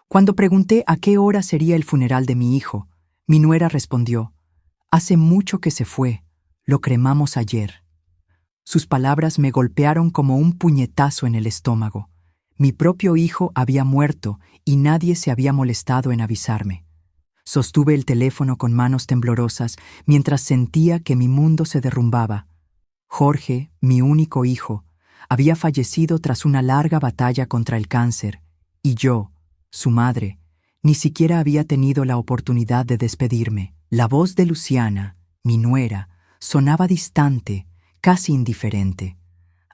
Cuando pregunté a qué hora sería el funeral de mi hijo, mi nuera respondió: «Hace mucho que se fue, lo cremamos ayer». Sus palabras me golpearon como un puñetazo en el estómago. Mi propio hijo había muerto y nadie se había molestado en avisarme. Sostuve el teléfono con manos temblorosas mientras sentía que mi mundo se derrumbaba. Jorge, mi único hijo, había fallecido tras una larga batalla contra el cáncer, y yo, su madre, ni siquiera había tenido la oportunidad de despedirme. La voz de Luciana, mi nuera, sonaba distante, casi indiferente.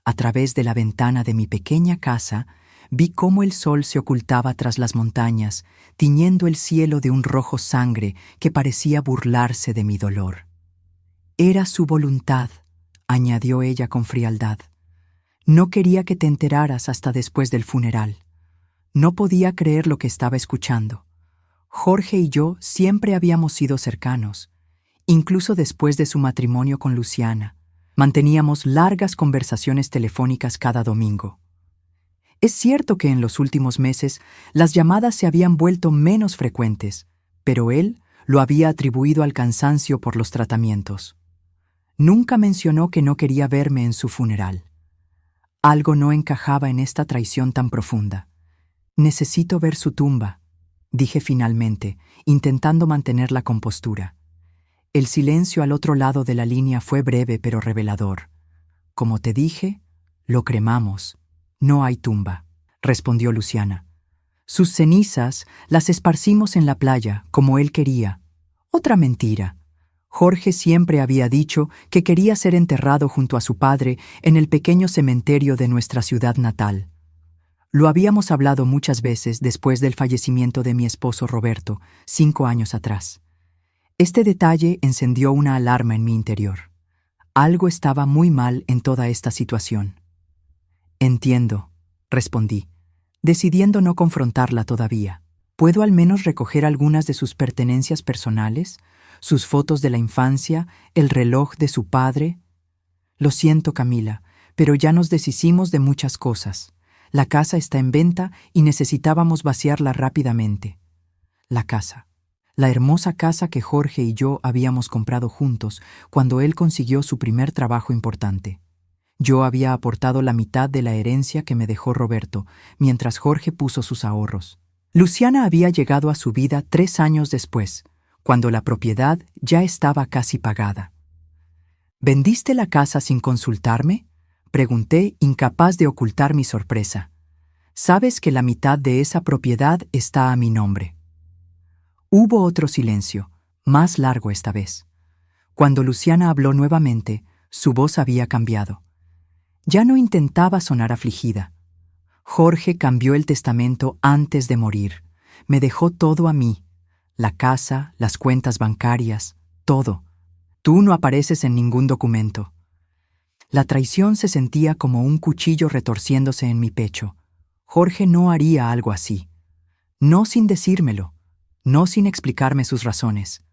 A través de la ventana de mi pequeña casa, vi cómo el sol se ocultaba tras las montañas, tiñendo el cielo de un rojo sangre que parecía burlarse de mi dolor. «Era su voluntad», añadió ella con frialdad. «No quería que te enteraras hasta después del funeral». No podía creer lo que estaba escuchando. Jorge y yo siempre habíamos sido cercanos, incluso después de su matrimonio con Luciana. Manteníamos largas conversaciones telefónicas cada domingo. Es cierto que en los últimos meses las llamadas se habían vuelto menos frecuentes, pero él lo había atribuido al cansancio por los tratamientos. Nunca mencionó que no quería verme en su funeral. Algo no encajaba en esta traición tan profunda. «Necesito ver su tumba», dije finalmente, intentando mantener la compostura. El silencio al otro lado de la línea fue breve pero revelador. «Como te dije, lo cremamos. No hay tumba», respondió Luciana. «Sus cenizas las esparcimos en la playa, como él quería». Otra mentira. Jorge siempre había dicho que quería ser enterrado junto a su padre en el pequeño cementerio de nuestra ciudad natal. Lo habíamos hablado muchas veces después del fallecimiento de mi esposo Roberto, 5 años atrás. Este detalle encendió una alarma en mi interior. Algo estaba muy mal en toda esta situación. «Entiendo», respondí, decidiendo no confrontarla todavía. «¿Puedo al menos recoger algunas de sus pertenencias personales? Sus fotos de la infancia, el reloj de su padre». «Lo siento, Camila, pero ya nos deshicimos de muchas cosas. La casa está en venta y necesitábamos vaciarla rápidamente». La casa. La hermosa casa que Jorge y yo habíamos comprado juntos cuando él consiguió su primer trabajo importante. Yo había aportado la mitad de la herencia que me dejó Roberto, mientras Jorge puso sus ahorros. Luciana había llegado a su vida 3 años después, cuando la propiedad ya estaba casi pagada. «¿Vendiste la casa sin consultarme?», pregunté, incapaz de ocultar mi sorpresa. «Sabes que la mitad de esa propiedad está a mi nombre». Hubo otro silencio, más largo esta vez. Cuando Luciana habló nuevamente, su voz había cambiado. Ya no intentaba sonar afligida. «Jorge cambió el testamento antes de morir. Me dejó todo a mí. La casa, las cuentas bancarias, todo. Tú no apareces en ningún documento». La traición se sentía como un cuchillo retorciéndose en mi pecho. Jorge no haría algo así. No sin decírmelo, no sin explicarme sus razones.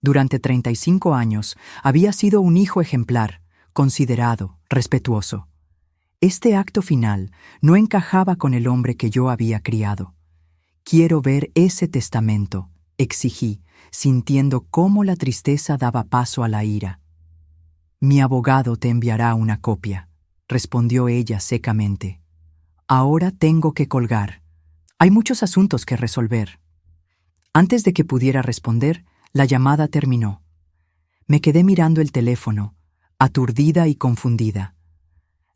Durante 35 años había sido un hijo ejemplar, considerado, respetuoso. Este acto final no encajaba con el hombre que yo había criado. «Quiero ver ese testamento», exigí, sintiendo cómo la tristeza daba paso a la ira. «Mi abogado te enviará una copia», respondió ella secamente. «Ahora tengo que colgar. Hay muchos asuntos que resolver». Antes de que pudiera responder, la llamada terminó. Me quedé mirando el teléfono, aturdida y confundida.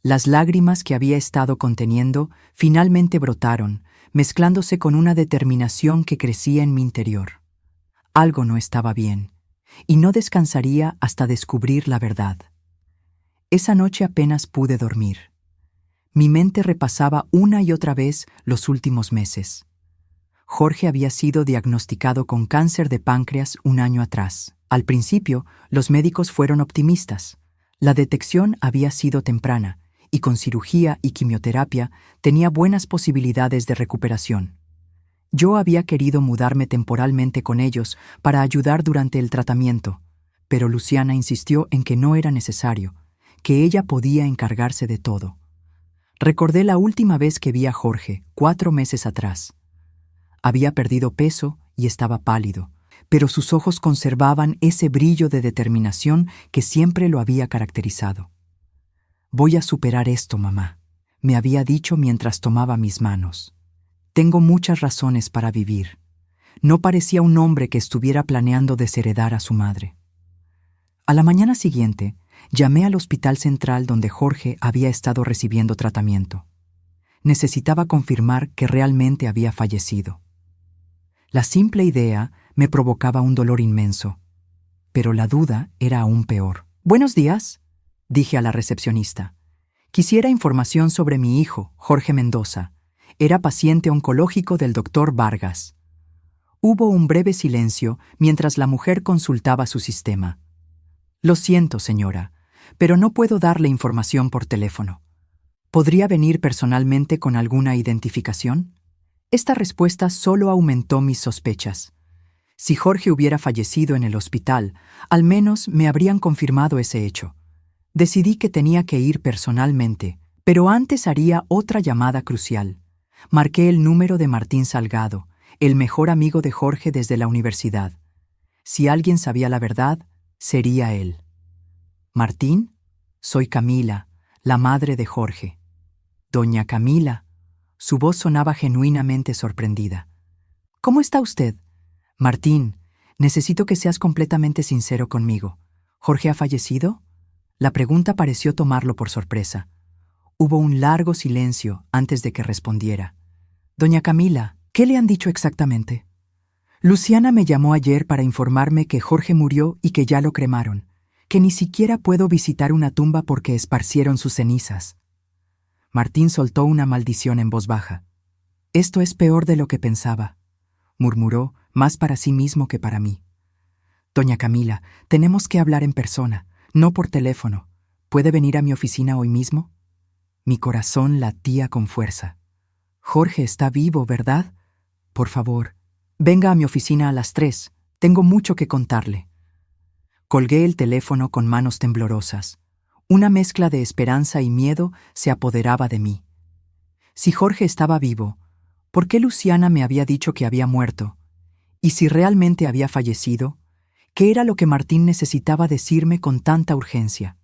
Las lágrimas que había estado conteniendo finalmente brotaron, mezclándose con una determinación que crecía en mi interior. Algo no estaba bien, y no descansaría hasta descubrir la verdad. Esa noche apenas pude dormir. Mi mente repasaba una y otra vez los últimos meses. Jorge había sido diagnosticado con cáncer de páncreas 1 año atrás. Al principio, los médicos fueron optimistas. La detección había sido temprana, y con cirugía y quimioterapia tenía buenas posibilidades de recuperación. Yo había querido mudarme temporalmente con ellos para ayudar durante el tratamiento, pero Luciana insistió en que no era necesario, que ella podía encargarse de todo. Recordé la última vez que vi a Jorge, 4 meses atrás. Había perdido peso y estaba pálido, pero sus ojos conservaban ese brillo de determinación que siempre lo había caracterizado. «Voy a superar esto, mamá», me había dicho mientras tomaba mis manos. «Tengo muchas razones para vivir». No parecía un hombre que estuviera planeando desheredar a su madre. A la mañana siguiente, llamé al hospital central donde Jorge había estado recibiendo tratamiento. Necesitaba confirmar que realmente había fallecido. La simple idea me provocaba un dolor inmenso, pero la duda era aún peor. «Buenos días», dije a la recepcionista. «Quisiera información sobre mi hijo, Jorge Mendoza. Era paciente oncológico del doctor Vargas». Hubo un breve silencio mientras la mujer consultaba su sistema. «Lo siento, señora, pero no puedo darle información por teléfono. ¿Podría venir personalmente con alguna identificación?». Esta respuesta solo aumentó mis sospechas. Si Jorge hubiera fallecido en el hospital, al menos me habrían confirmado ese hecho. Decidí que tenía que ir personalmente, pero antes haría otra llamada crucial. Marqué el número de Martín Salgado, el mejor amigo de Jorge desde la universidad. Si alguien sabía la verdad, sería él. «Martín, soy Camila, la madre de Jorge». «Doña Camila». Su voz sonaba genuinamente sorprendida. «¿Cómo está usted?» «Martín, necesito que seas completamente sincero conmigo. ¿Jorge ha fallecido?». La pregunta pareció tomarlo por sorpresa. Hubo un largo silencio antes de que respondiera. «Doña Camila, ¿qué le han dicho exactamente?». «Luciana me llamó ayer para informarme que Jorge murió y que ya lo cremaron, que ni siquiera puedo visitar una tumba porque esparcieron sus cenizas». Martín soltó una maldición en voz baja. «Esto es peor de lo que pensaba», murmuró, más para sí mismo que para mí. «Doña Camila, tenemos que hablar en persona, no por teléfono. ¿Puede venir a mi oficina hoy mismo?». Mi corazón latía con fuerza. «Jorge está vivo, ¿verdad? Por favor, venga a mi oficina a las 3. Tengo mucho que contarle». Colgué el teléfono con manos temblorosas. Una mezcla de esperanza y miedo se apoderaba de mí. Si Jorge estaba vivo, ¿por qué Luciana me había dicho que había muerto? Y si realmente había fallecido, ¿qué era lo que Martín necesitaba decirme con tanta urgencia?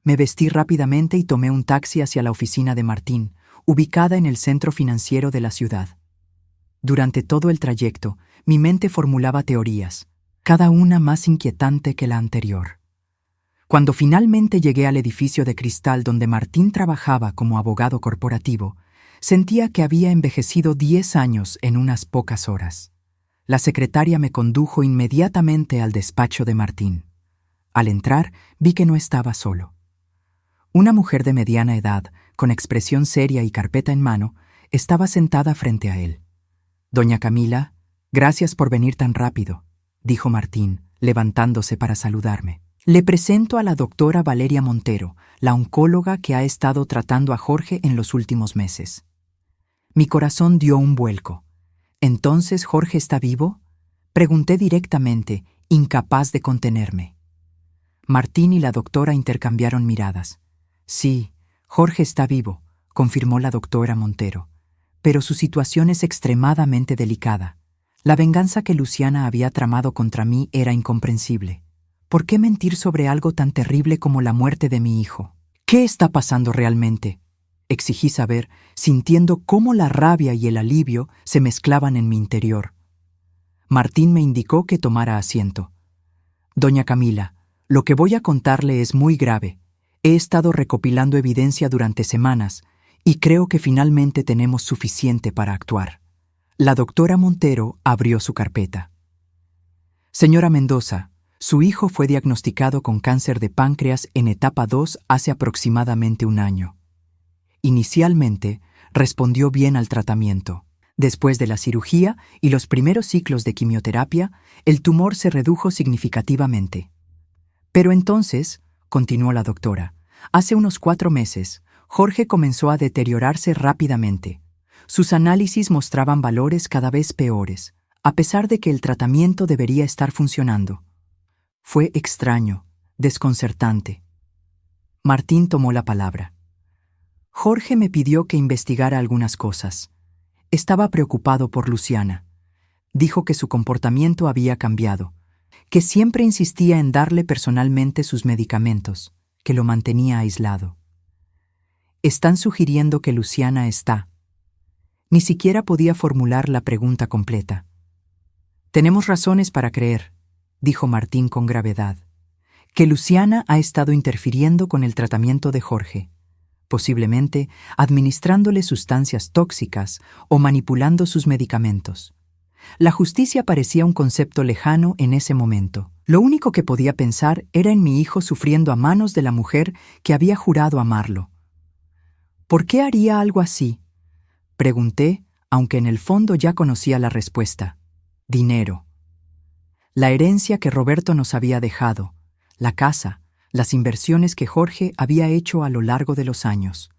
Me vestí rápidamente y tomé un taxi hacia la oficina de Martín, ubicada en el centro financiero de la ciudad. Durante todo el trayecto, mi mente formulaba teorías, cada una más inquietante que la anterior. Cuando finalmente llegué al edificio de cristal donde Martín trabajaba como abogado corporativo, sentía que había envejecido 10 años en unas pocas horas. La secretaria me condujo inmediatamente al despacho de Martín. Al entrar, vi que no estaba solo. Una mujer de mediana edad, con expresión seria y carpeta en mano, estaba sentada frente a él. «Doña Camila, gracias por venir tan rápido», dijo Martín, levantándose para saludarme. «Le presento a la doctora Valeria Montero, la oncóloga que ha estado tratando a Jorge en los últimos meses». Mi corazón dio un vuelco. «¿Entonces Jorge está vivo?», pregunté directamente, incapaz de contenerme. Martín y la doctora intercambiaron miradas. «Sí, Jorge está vivo», confirmó la doctora Montero. «Pero su situación es extremadamente delicada. La venganza que Luciana había tramado contra mí era incomprensible. ¿Por qué mentir sobre algo tan terrible como la muerte de mi hijo? ¿Qué está pasando realmente?», exigí saber, sintiendo cómo la rabia y el alivio se mezclaban en mi interior. Martín me indicó que tomara asiento. «Doña Camila, lo que voy a contarle es muy grave. He estado recopilando evidencia durante semanas y creo que finalmente tenemos suficiente para actuar». La doctora Montero abrió su carpeta. «Señora Mendoza, su hijo fue diagnosticado con cáncer de páncreas en etapa 2 hace aproximadamente un año. Inicialmente, respondió bien al tratamiento. Después de la cirugía y los primeros ciclos de quimioterapia, el tumor se redujo significativamente. Pero entonces, continuó la doctora, hace unos 4 meses, Jorge comenzó a deteriorarse rápidamente. Sus análisis mostraban valores cada vez peores, a pesar de que el tratamiento debería estar funcionando. Fue extraño, desconcertante». Martín tomó la palabra. «Jorge me pidió que investigara algunas cosas. Estaba preocupado por Luciana. Dijo que su comportamiento había cambiado, que siempre insistía en darle personalmente sus medicamentos, que lo mantenía aislado. Están sugiriendo que Luciana está. Ni siquiera podía formular la pregunta completa. Tenemos razones para creer, dijo Martín con gravedad, que Luciana ha estado interfiriendo con el tratamiento de Jorge, posiblemente administrándole sustancias tóxicas o manipulando sus medicamentos. La justicia parecía un concepto lejano en ese momento. Lo único que podía pensar era en mi hijo sufriendo a manos de la mujer que había jurado amarlo. ¿Por qué haría algo así? Pregunté, aunque en el fondo ya conocía la respuesta. Dinero. La herencia que Roberto nos había dejado, la casa, las inversiones que Jorge había hecho a lo largo de los años.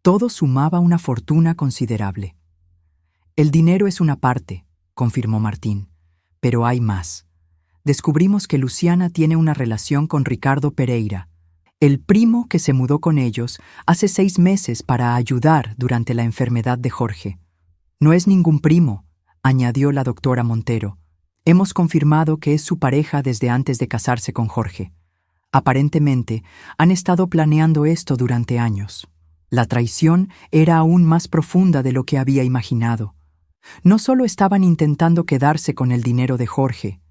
Todo sumaba una fortuna considerable. El dinero es una parte, confirmó Martín, pero hay más. Descubrimos que Luciana tiene una relación con Ricardo Pereira, el primo que se mudó con ellos hace 6 meses para ayudar durante la enfermedad de Jorge. No es ningún primo, añadió la doctora Montero. Hemos confirmado que es su pareja desde antes de casarse con Jorge. Aparentemente, han estado planeando esto durante años. La traición era aún más profunda de lo que había imaginado. No solo estaban intentando quedarse con el dinero de Jorge,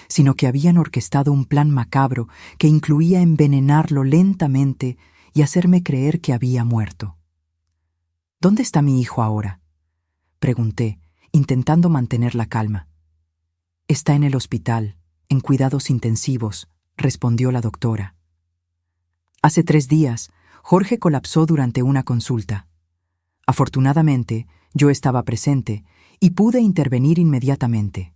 sino que habían orquestado un plan macabro que incluía envenenarlo lentamente y hacerme creer que había muerto. ¿Dónde está mi hijo ahora?, pregunté, intentando mantener la calma. Está en el hospital, en cuidados intensivos, respondió la doctora. Hace 3 días, Jorge colapsó durante una consulta. Afortunadamente, yo estaba presente y pude intervenir inmediatamente.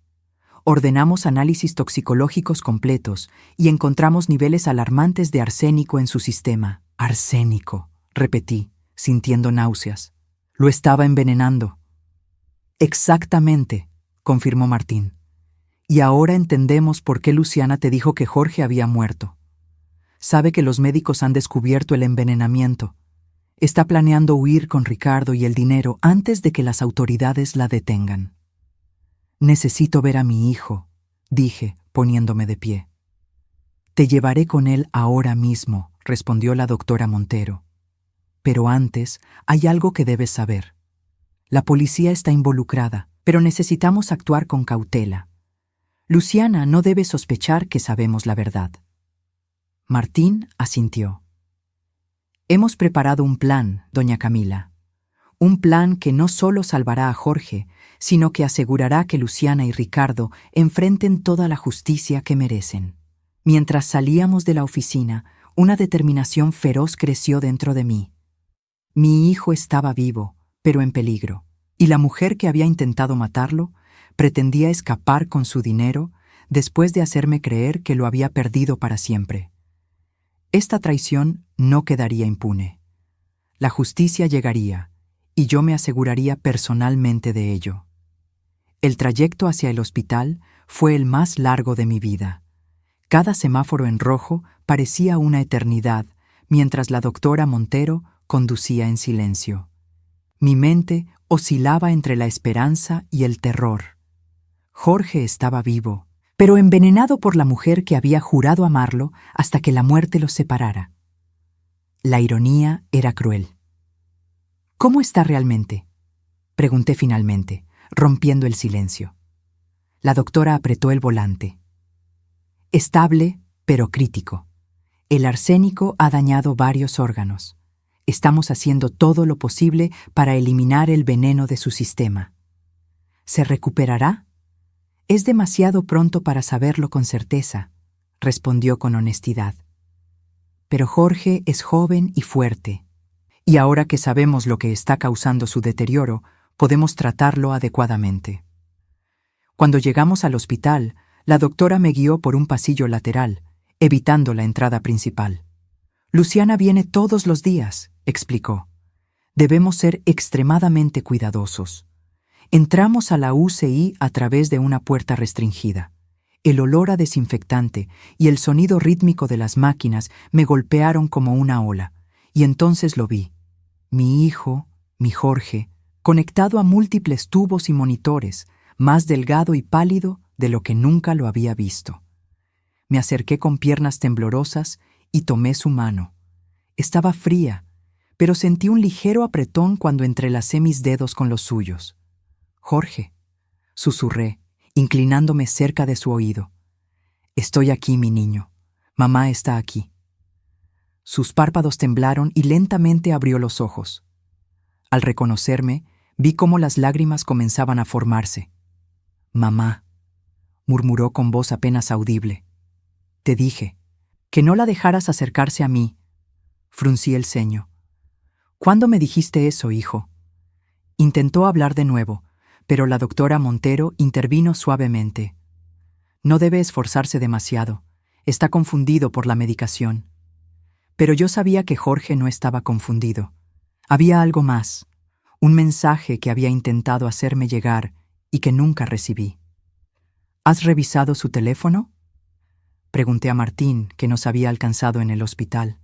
Ordenamos análisis toxicológicos completos y encontramos niveles alarmantes de arsénico en su sistema. Arsénico, repetí, sintiendo náuseas. Lo estaba envenenando. Exactamente, confirmó Martín. Y ahora entendemos por qué Luciana te dijo que Jorge había muerto. Sabe que los médicos han descubierto el envenenamiento. Está planeando huir con Ricardo y el dinero antes de que las autoridades la detengan. Necesito ver a mi hijo, dije, poniéndome de pie. Te llevaré con él ahora mismo, respondió la doctora Montero. Pero antes, hay algo que debes saber. La policía está involucrada, pero necesitamos actuar con cautela. Luciana no debe sospechar que sabemos la verdad. Martín asintió. Hemos preparado un plan, doña Camila. Un plan que no solo salvará a Jorge, sino que asegurará que Luciana y Ricardo enfrenten toda la justicia que merecen. Mientras salíamos de la oficina, una determinación feroz creció dentro de mí. Mi hijo estaba vivo, pero en peligro, y la mujer que había intentado matarlo pretendía escapar con su dinero después de hacerme creer que lo había perdido para siempre. Esta traición no quedaría impune. La justicia llegaría, y yo me aseguraría personalmente de ello. El trayecto hacia el hospital fue el más largo de mi vida. Cada semáforo en rojo parecía una eternidad, mientras la doctora Montero conducía en silencio. Mi mente oscilaba entre la esperanza y el terror. Jorge estaba vivo, pero envenenado por la mujer que había jurado amarlo hasta que la muerte los separara. La ironía era cruel. ¿Cómo está realmente?, pregunté finalmente, rompiendo el silencio. La doctora apretó el volante. Estable, pero crítico. El arsénico ha dañado varios órganos. Estamos haciendo todo lo posible para eliminar el veneno de su sistema. ¿Se recuperará? Es demasiado pronto para saberlo con certeza, respondió con honestidad. Pero Jorge es joven y fuerte, y ahora que sabemos lo que está causando su deterioro, podemos tratarlo adecuadamente. Cuando llegamos al hospital, la doctora me guió por un pasillo lateral, evitando la entrada principal. Luciana viene todos los días, explicó. Debemos ser extremadamente cuidadosos. Entramos a la UCI a través de una puerta restringida. El olor a desinfectante y el sonido rítmico de las máquinas me golpearon como una ola, y entonces lo vi. Mi hijo, mi Jorge, conectado a múltiples tubos y monitores, más delgado y pálido de lo que nunca lo había visto. Me acerqué con piernas temblorosas y tomé su mano. Estaba fría, pero sentí un ligero apretón cuando entrelacé mis dedos con los suyos. «Jorge», susurré, inclinándome cerca de su oído. «Estoy aquí, mi niño. Mamá está aquí». Sus párpados temblaron y lentamente abrió los ojos. Al reconocerme, vi cómo las lágrimas comenzaban a formarse. «Mamá», murmuró con voz apenas audible. «Te dije que no la dejaras acercarse a mí». Fruncí el ceño. «¿Cuándo me dijiste eso, hijo?» Intentó hablar de nuevo, pero la doctora Montero intervino suavemente. «No debe esforzarse demasiado. Está confundido por la medicación». Pero yo sabía que Jorge no estaba confundido. Había algo más, un mensaje que había intentado hacerme llegar y que nunca recibí. «¿Has revisado su teléfono?», pregunté a Martín, que nos había alcanzado en el hospital.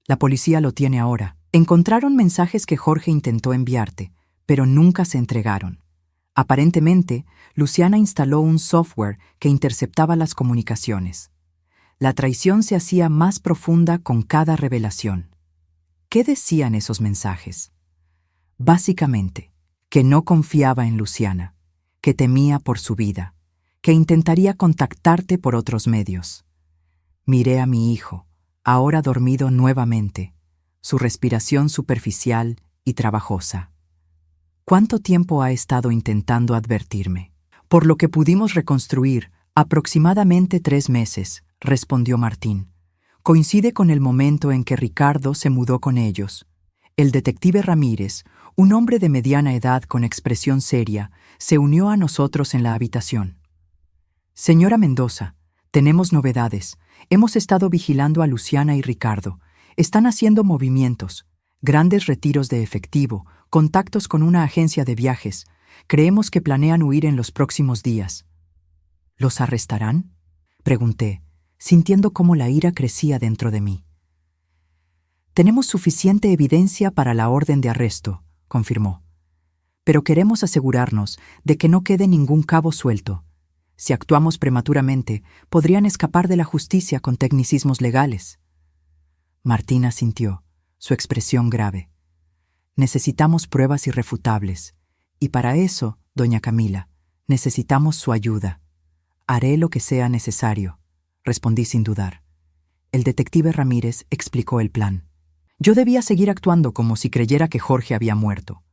«La policía lo tiene ahora. Encontraron mensajes que Jorge intentó enviarte, pero nunca se entregaron. Aparentemente, Luciana instaló un software que interceptaba las comunicaciones. La traición se hacía más profunda con cada revelación». ¿Qué decían esos mensajes? Básicamente, que no confiaba en Luciana, que temía por su vida, que intentaría contactarte por otros medios. Miré a mi hijo, ahora dormido nuevamente, su respiración superficial y trabajosa. ¿Cuánto tiempo ha estado intentando advertirme? Por lo que pudimos reconstruir, aproximadamente 3 meses, respondió Martín. Coincide con el momento en que Ricardo se mudó con ellos. El detective Ramírez, un hombre de mediana edad con expresión seria, se unió a nosotros en la habitación. «Señora Mendoza, tenemos novedades. Hemos estado vigilando a Luciana y Ricardo. Están haciendo movimientos, grandes retiros de efectivo, contactos con una agencia de viajes. Creemos que planean huir en los próximos días». «¿Los arrestarán?», pregunté, sintiendo cómo la ira crecía dentro de mí. «Tenemos suficiente evidencia para la orden de arresto», confirmó. «Pero queremos asegurarnos de que no quede ningún cabo suelto. Si actuamos prematuramente, podrían escapar de la justicia con tecnicismos legales». Martín asintió, su expresión grave. «Necesitamos pruebas irrefutables, y para eso, doña Camila, necesitamos su ayuda. Haré lo que sea necesario», respondí sin dudar. El detective Ramírez explicó el plan. Yo debía seguir actuando como si creyera que Jorge había muerto.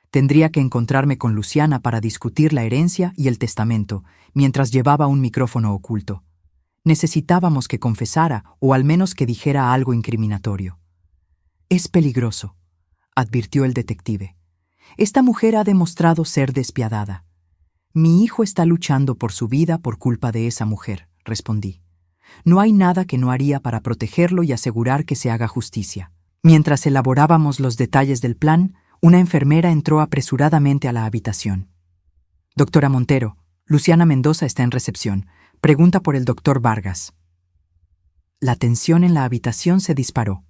Tendría que encontrarme con Luciana para discutir la herencia y el testamento, mientras llevaba un micrófono oculto. Necesitábamos que confesara o al menos que dijera algo incriminatorio. «Es peligroso», advirtió el detective. «Esta mujer ha demostrado ser despiadada». «Mi hijo está luchando por su vida por culpa de esa mujer», respondí. «No hay nada que no haría para protegerlo y asegurar que se haga justicia». Mientras elaborábamos los detalles del plan, una enfermera entró apresuradamente a la habitación. «Doctora Montero, Luciana Mendoza está en recepción. Pregunta por el doctor Vargas». La tensión en la habitación se disparó.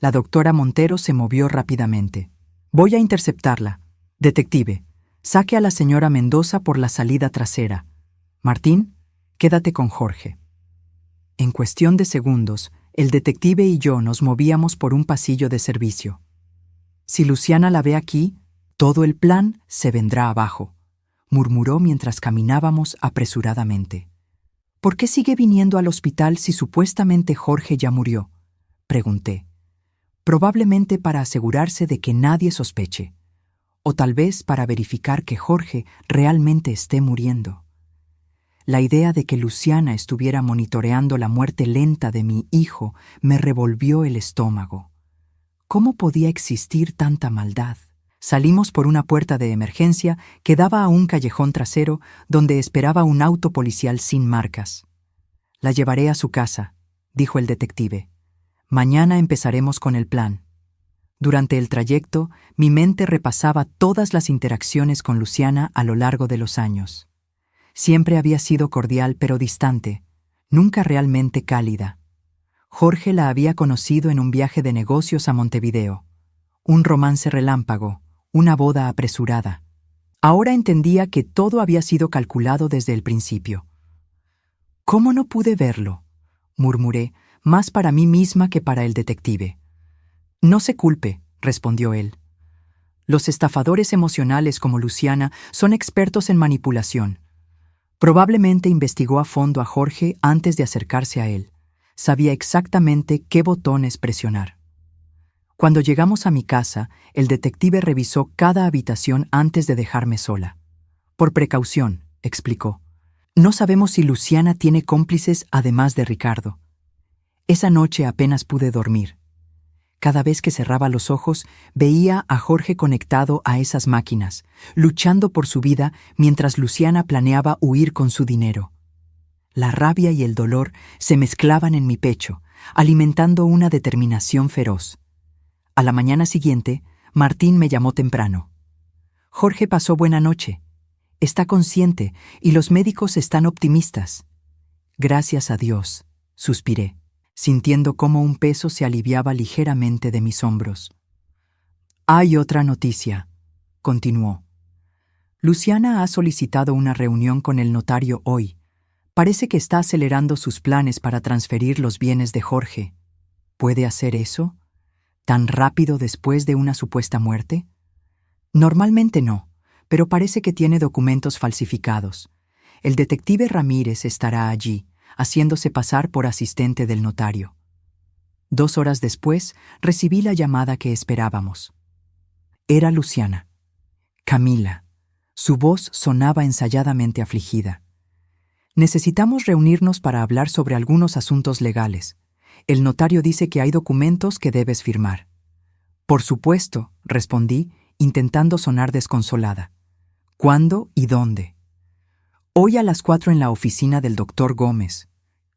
La doctora Montero se movió rápidamente. «Voy a interceptarla. Detective, saque a la señora Mendoza por la salida trasera. Martín, quédate con Jorge». En cuestión de segundos, el detective y yo nos movíamos por un pasillo de servicio. «Si Luciana la ve aquí, todo el plan se vendrá abajo», murmuró mientras caminábamos apresuradamente. «¿Por qué sigue viniendo al hospital si supuestamente Jorge ya murió?», pregunté. «Probablemente para asegurarse de que nadie sospeche, o tal vez para verificar que Jorge realmente esté muriendo». La idea de que Luciana estuviera monitoreando la muerte lenta de mi hijo me revolvió el estómago. ¿Cómo podía existir tanta maldad? Salimos por una puerta de emergencia que daba a un callejón trasero donde esperaba un auto policial sin marcas. «La llevaré a su casa», dijo el detective. «Mañana empezaremos con el plan». Durante el trayecto, mi mente repasaba todas las interacciones con Luciana a lo largo de los años. Siempre había sido cordial pero distante, nunca realmente cálida. Jorge la había conocido en un viaje de negocios a Montevideo. Un romance relámpago, Una boda apresurada. Ahora entendía que todo había sido calculado desde el principio. ¿Cómo no pude verlo?, murmuré, más para mí misma que para el detective. No se culpe, respondió él. Los estafadores emocionales como Luciana son expertos en manipulación. Probablemente investigó a fondo a Jorge antes de acercarse a él. Sabía exactamente qué botones presionar. Cuando llegamos a mi casa, el detective revisó cada habitación antes de dejarme sola. Por precaución, explicó. No sabemos si Luciana tiene cómplices además de Ricardo. Esa noche apenas pude dormir. Cada vez que cerraba los ojos, veía a Jorge conectado a esas máquinas, luchando por su vida mientras Luciana planeaba huir con su dinero. La rabia y el dolor se mezclaban en mi pecho, alimentando una determinación feroz. A la mañana siguiente, Martín me llamó temprano. Jorge pasó buena noche. Está consciente y los médicos están optimistas. Gracias a Dios, suspiré, sintiendo cómo un peso se aliviaba ligeramente de mis hombros. Hay otra noticia, continuó. Luciana ha solicitado una reunión con el notario hoy. Parece que está acelerando sus planes para transferir los bienes de Jorge. ¿Puede hacer eso? ¿Tan rápido después de una supuesta muerte? Normalmente no, pero parece que tiene documentos falsificados. El detective Ramírez estará allí, haciéndose pasar por asistente del notario. 2 horas después, recibí la llamada que esperábamos. Era Luciana. Camila. Su voz sonaba ensayadamente afligida. Necesitamos reunirnos para hablar sobre algunos asuntos legales. El notario dice que hay documentos que debes firmar. Por supuesto, respondí, intentando sonar desconsolada. ¿Cuándo y dónde? Hoy a las 4 en la oficina del doctor Gómez.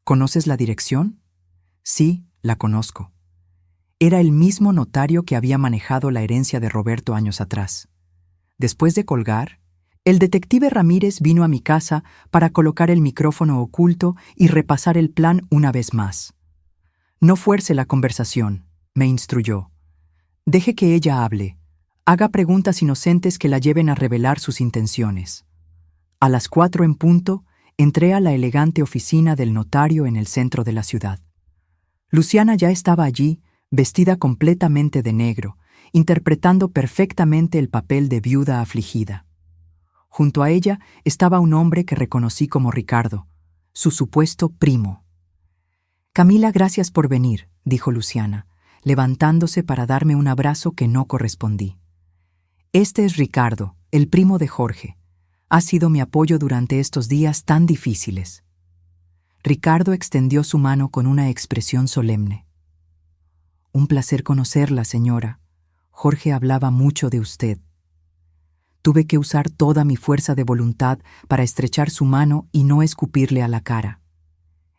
¿Conoces la dirección? Sí, la conozco. Era el mismo notario que había manejado la herencia de Roberto años atrás. Después de colgar, el detective Ramírez vino a mi casa para colocar el micrófono oculto y repasar el plan una vez más. No fuerce la conversación, me instruyó. Deje que ella hable. Haga preguntas inocentes que la lleven a revelar sus intenciones. A las 4 en punto, entré a la elegante oficina del notario en el centro de la ciudad. Luciana ya estaba allí, vestida completamente de negro, interpretando perfectamente el papel de viuda afligida. Junto a ella estaba un hombre que reconocí como Ricardo, su supuesto primo. Camila, gracias por venir, dijo Luciana, levantándose para darme un abrazo que no correspondí. Este es Ricardo, el primo de Jorge. Ha sido mi apoyo durante estos días tan difíciles. Ricardo extendió su mano con una expresión solemne. Un placer conocerla, señora. Jorge hablaba mucho de usted. Tuve que usar toda mi fuerza de voluntad para estrechar su mano y no escupirle a la cara.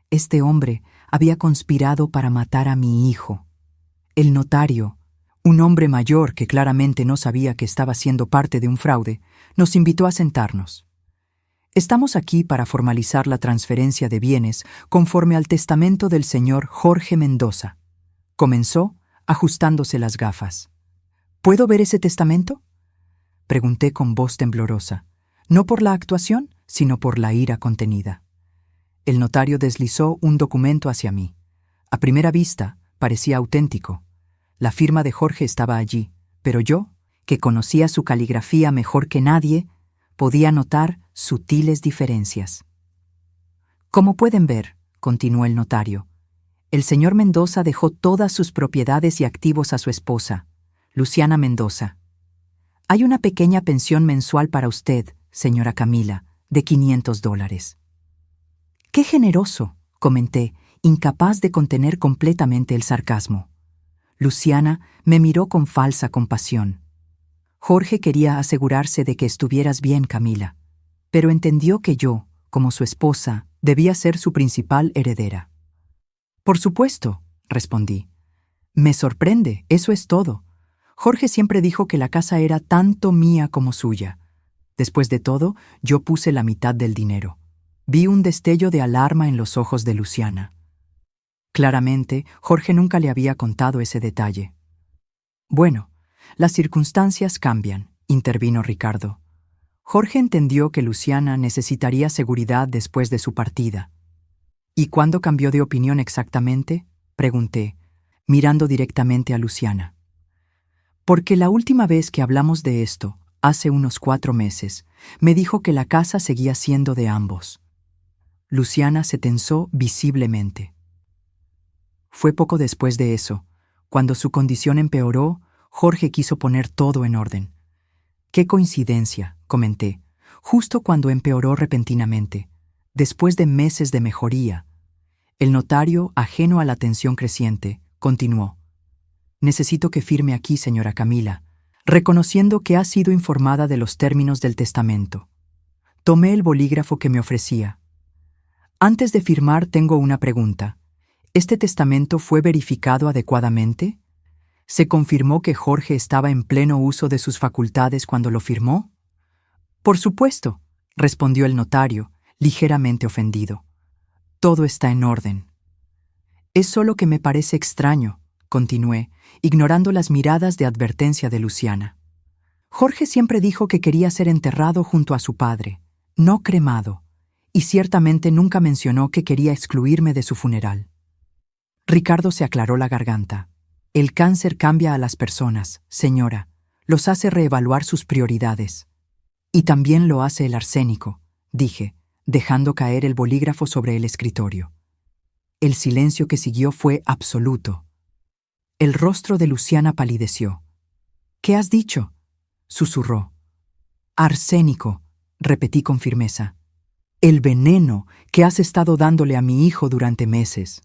Este hombre había conspirado para matar a mi hijo. El notario, un hombre mayor que claramente no sabía que estaba siendo parte de un fraude, nos invitó a sentarnos. Estamos aquí para formalizar la transferencia de bienes conforme al testamento del señor Jorge Mendoza. Comenzó, ajustándose las gafas. ¿Puedo ver ese testamento?, pregunté con voz temblorosa, no por la actuación, sino por la ira contenida. El notario deslizó un documento hacia mí. A primera vista, parecía auténtico. La firma de Jorge estaba allí, pero yo, que conocía su caligrafía mejor que nadie, podía notar sutiles diferencias. Como pueden ver, continuó el notario, el señor Mendoza dejó todas sus propiedades y activos a su esposa, Luciana Mendoza. Hay una pequeña pensión mensual para usted, señora Camila, de $500. ¡Qué generoso!, comenté, incapaz de contener completamente el sarcasmo. Luciana me miró con falsa compasión. Jorge quería asegurarse de que estuvieras bien, Camila, pero entendió que yo, como su esposa, debía ser su principal heredera. Por supuesto, respondí. Me sorprende, eso es todo. Jorge siempre dijo que la casa era tanto mía como suya. Después de todo, yo puse la mitad del dinero. Vi un destello de alarma en los ojos de Luciana. Claramente, Jorge nunca le había contado ese detalle. Bueno, Las circunstancias cambian, intervino Ricardo. Jorge entendió que Luciana necesitaría seguridad después de su partida. ¿Y cuándo cambió de opinión exactamente?, pregunté, mirando directamente a Luciana. Porque la última vez que hablamos de esto, hace unos 4 meses, me dijo que la casa seguía siendo de ambos. Luciana se tensó visiblemente. Fue poco después de eso, cuando su condición empeoró, Jorge quiso poner todo en orden. «Qué coincidencia», comenté, justo cuando empeoró repentinamente, después de meses de mejoría. El notario, ajeno a la tensión creciente, continuó. «Necesito que firme aquí, señora Camila, reconociendo que ha sido informada de los términos del testamento». Tomé el bolígrafo que me ofrecía. «Antes de firmar tengo una pregunta. ¿Este testamento fue verificado adecuadamente? ¿Se confirmó que Jorge estaba en pleno uso de sus facultades cuando lo firmó?» «Por supuesto», respondió el notario, ligeramente ofendido. «Todo está en orden». «Es solo que me parece extraño», continué, ignorando las miradas de advertencia de Luciana. «Jorge siempre dijo que quería ser enterrado junto a su padre, no cremado, y ciertamente nunca mencionó que quería excluirme de su funeral». Ricardo se aclaró la garganta. «El cáncer cambia a las personas, señora, los hace reevaluar sus prioridades. Y también lo hace el arsénico», dije, dejando caer el bolígrafo sobre el escritorio. El silencio que siguió fue absoluto. El rostro de Luciana palideció. «¿Qué has dicho?», susurró. «Arsénico», repetí con firmeza. «El veneno que has estado dándole a mi hijo durante meses».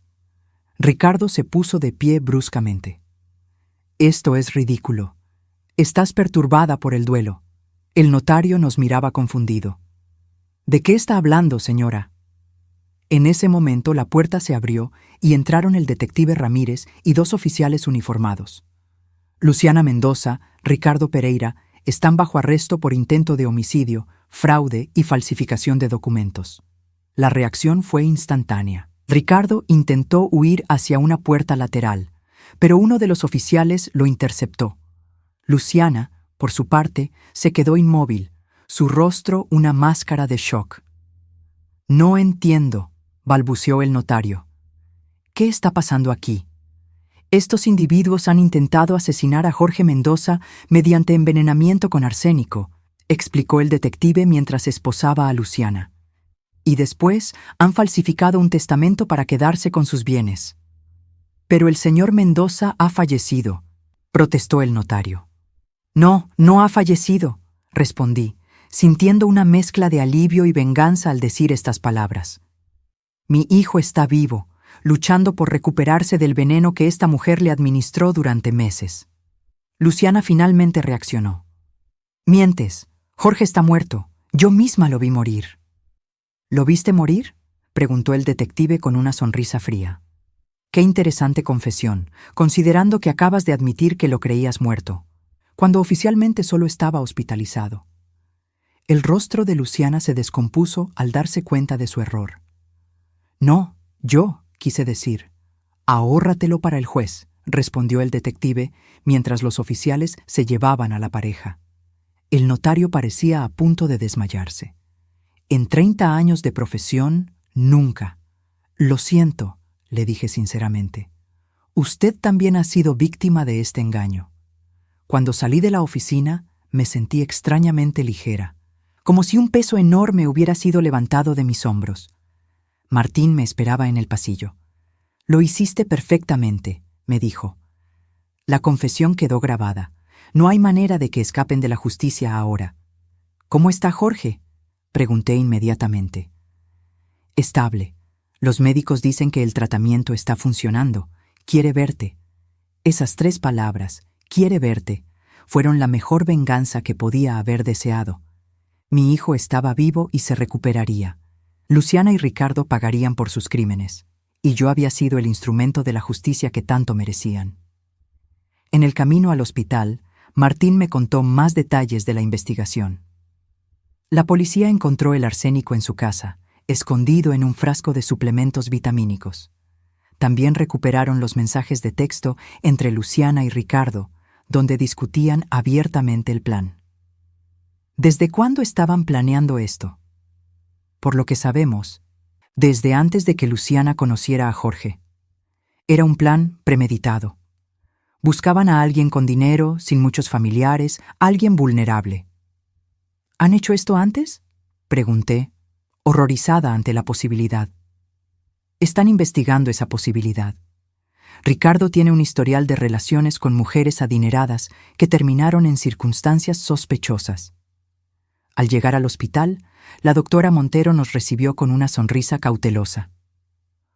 Ricardo se puso de pie bruscamente. «Esto es ridículo. Estás perturbada por el duelo». El notario nos miraba confundido. «¿De qué está hablando, señora?». En ese momento la puerta se abrió y entraron el detective Ramírez y 2 oficiales uniformados. Luciana Mendoza, Ricardo Pereira, están bajo arresto por intento de homicidio, fraude y falsificación de documentos. La reacción fue instantánea. Ricardo intentó huir hacia una puerta lateral, pero uno de los oficiales lo interceptó. Luciana, por su parte, se quedó inmóvil, su rostro una máscara de shock. «No entiendo», balbuceó el notario. «¿Qué está pasando aquí? Estos individuos han intentado asesinar a Jorge Mendoza mediante envenenamiento con arsénico», explicó el detective mientras esposaba a Luciana. «Y después han falsificado un testamento para quedarse con sus bienes». «Pero el señor Mendoza ha fallecido», protestó el notario. «No, no ha fallecido», respondí, sintiendo una mezcla de alivio y venganza al decir estas palabras. «Mi hijo está vivo, luchando por recuperarse del veneno que esta mujer le administró durante meses». Luciana finalmente reaccionó. «Mientes, Jorge está muerto, yo misma lo vi morir». «¿Lo viste morir?», preguntó el detective con una sonrisa fría. «Qué interesante confesión, considerando que acabas de admitir que lo creías muerto, cuando oficialmente solo estaba hospitalizado». El rostro de Luciana se descompuso al darse cuenta de su error. «No, yo, quise decir». «Ahórratelo para el juez», respondió el detective, mientras los oficiales se llevaban a la pareja. El notario parecía a punto de desmayarse. «En 30 años de profesión, nunca». «Lo siento», le dije sinceramente. «Usted también ha sido víctima de este engaño». Cuando salí de la oficina, me sentí extrañamente ligera, como si un peso enorme hubiera sido levantado de mis hombros. Martín me esperaba en el pasillo. «Lo hiciste perfectamente», me dijo. «La confesión quedó grabada. No hay manera de que escapen de la justicia ahora». «¿Cómo está Jorge?», pregunté inmediatamente. «Estable. Los médicos dicen que el tratamiento está funcionando. Quiere verte». Esas 3 palabras, «quiere verte», fueron la mejor venganza que podía haber deseado. Mi hijo estaba vivo y se recuperaría. Luciana y Ricardo pagarían por sus crímenes, y yo había sido el instrumento de la justicia que tanto merecían. En el camino al hospital, Martín me contó más detalles de la investigación. La policía encontró el arsénico en su casa, escondido en un frasco de suplementos vitamínicos. También recuperaron los mensajes de texto entre Luciana y Ricardo, donde discutían abiertamente el plan. ¿Desde cuándo estaban planeando esto? Por lo que sabemos, desde antes de que Luciana conociera a Jorge. Era un plan premeditado. Buscaban a alguien con dinero, sin muchos familiares, alguien vulnerable. ¿Han hecho esto antes?, pregunté, horrorizada ante la posibilidad. Están investigando esa posibilidad. Ricardo tiene un historial de relaciones con mujeres adineradas que terminaron en circunstancias sospechosas. Al llegar al hospital, la doctora Montero nos recibió con una sonrisa cautelosa.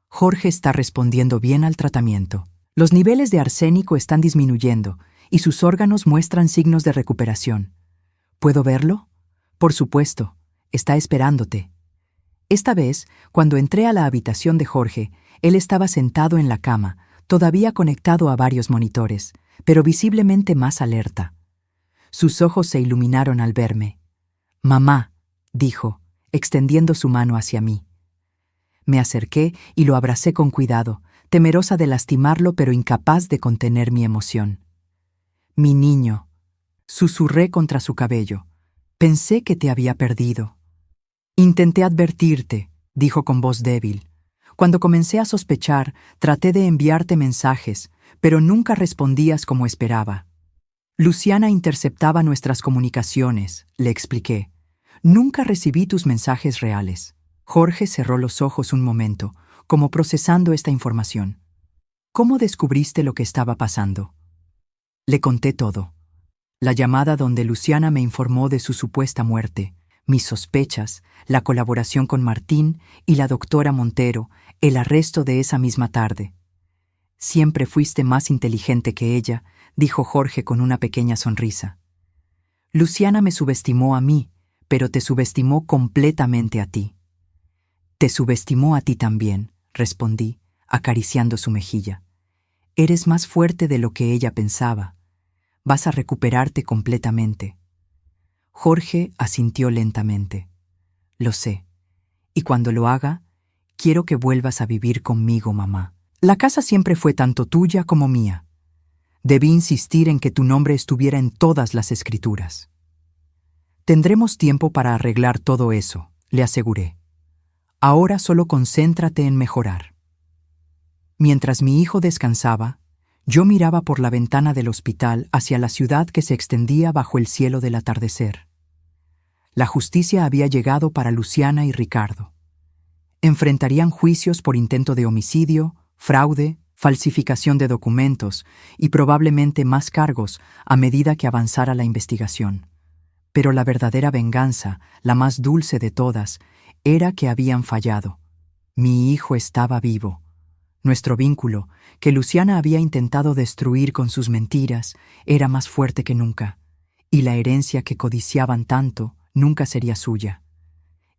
Jorge está respondiendo bien al tratamiento. Los niveles de arsénico están disminuyendo y sus órganos muestran signos de recuperación. ¿Puedo verlo? Por supuesto, está esperándote. Esta vez, cuando entré a la habitación de Jorge, él estaba sentado en la cama, todavía conectado a varios monitores, pero visiblemente más alerta. Sus ojos se iluminaron al verme. «Mamá», dijo, extendiendo su mano hacia mí. Me acerqué y lo abracé con cuidado, temerosa de lastimarlo pero incapaz de contener mi emoción. «Mi niño», susurré contra su cabello. «Pensé que te había perdido». «Intenté advertirte», dijo con voz débil. «Cuando comencé a sospechar, traté de enviarte mensajes, pero nunca respondías como esperaba». «Luciana interceptaba nuestras comunicaciones», le expliqué. «Nunca recibí tus mensajes reales». Jorge cerró los ojos un momento, como procesando esta información. «¿Cómo descubriste lo que estaba pasando?» Le conté todo. La llamada donde Luciana me informó de su supuesta muerte, mis sospechas, la colaboración con Martín y la doctora Montero, el arresto de esa misma tarde. «Siempre fuiste más inteligente que ella», dijo Jorge con una pequeña sonrisa. «Luciana me subestimó a mí, pero te subestimó completamente a ti». «Te subestimó a ti también», respondí, acariciando su mejilla. «Eres más fuerte de lo que ella pensaba. Vas a recuperarte completamente». Jorge asintió lentamente. «Lo sé. Y cuando lo haga, quiero que vuelvas a vivir conmigo, mamá. La casa siempre fue tanto tuya como mía. Debí insistir en que tu nombre estuviera en todas las escrituras». «Tendremos tiempo para arreglar todo eso», le aseguré. «Ahora solo concéntrate en mejorar». Mientras mi hijo descansaba, yo miraba por la ventana del hospital hacia la ciudad que se extendía bajo el cielo del atardecer. La justicia había llegado para Luciana y Ricardo. Enfrentarían juicios por intento de homicidio, fraude, falsificación de documentos y probablemente más cargos a medida que avanzara la investigación. Pero la verdadera venganza, la más dulce de todas, era que habían fallado. Mi hijo estaba vivo. Nuestro vínculo, que Luciana había intentado destruir con sus mentiras, era más fuerte que nunca, y la herencia que codiciaban tanto nunca sería suya.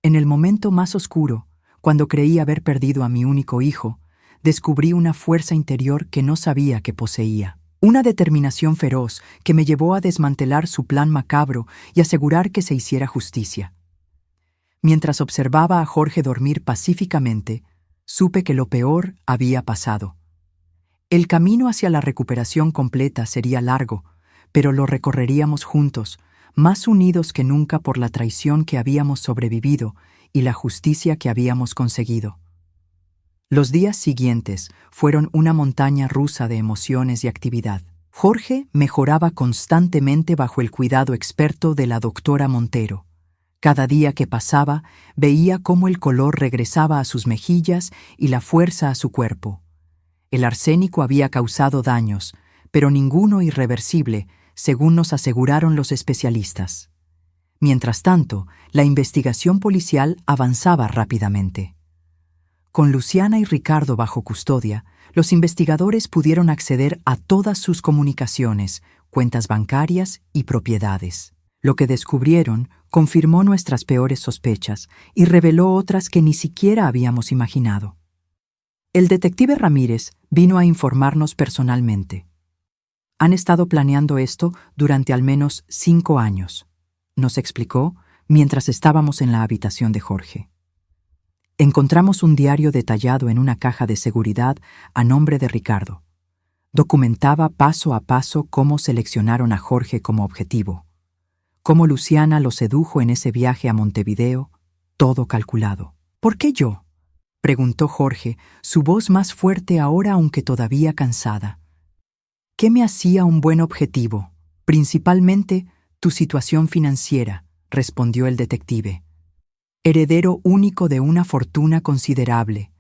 En el momento más oscuro, cuando creí haber perdido a mi único hijo, descubrí una fuerza interior que no sabía que poseía. Una determinación feroz que me llevó a desmantelar su plan macabro y asegurar que se hiciera justicia. Mientras observaba a Jorge dormir pacíficamente, supe que lo peor había pasado. El camino hacia la recuperación completa sería largo, pero lo recorreríamos juntos, más unidos que nunca por la traición que habíamos sobrevivido y la justicia que habíamos conseguido. Los días siguientes fueron una montaña rusa de emociones y actividad. Jorge mejoraba constantemente bajo el cuidado experto de la doctora Montero. Cada día que pasaba, veía cómo el color regresaba a sus mejillas y la fuerza a su cuerpo. El arsénico había causado daños, pero ninguno irreversible, según nos aseguraron los especialistas. Mientras tanto, la investigación policial avanzaba rápidamente. Con Luciana y Ricardo bajo custodia, los investigadores pudieron acceder a todas sus comunicaciones, cuentas bancarias y propiedades. Lo que descubrieron confirmó nuestras peores sospechas y reveló otras que ni siquiera habíamos imaginado. El detective Ramírez vino a informarnos personalmente. «Han estado planeando esto durante al menos 5 años», nos explicó mientras estábamos en la habitación de Jorge. Encontramos un diario detallado en una caja de seguridad a nombre de Ricardo. Documentaba paso a paso cómo seleccionaron a Jorge como objetivo, cómo Luciana lo sedujo en ese viaje a Montevideo, todo calculado. ¿Por qué yo?, preguntó Jorge, su voz más fuerte ahora aunque todavía cansada. ¿Qué me hacía un buen objetivo? Principalmente tu situación financiera, respondió el detective. Heredero único de una fortuna considerable,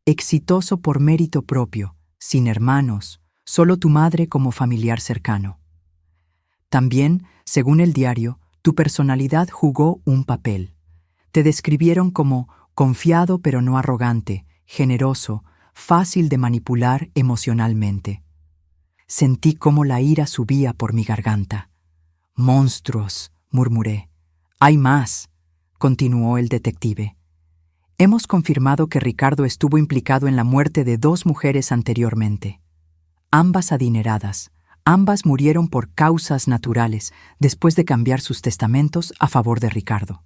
exitoso por mérito propio, sin hermanos, solo tu madre como familiar cercano. También, según el diario, tu personalidad jugó un papel. Te describieron como confiado pero no arrogante, generoso, fácil de manipular emocionalmente. Sentí cómo la ira subía por mi garganta. «Monstruos», murmuré. «Hay más», continuó el detective. «Hemos confirmado que Ricardo estuvo implicado en la muerte de 2 mujeres anteriormente. Ambas adineradas, ambas murieron por causas naturales después de cambiar sus testamentos a favor de Ricardo».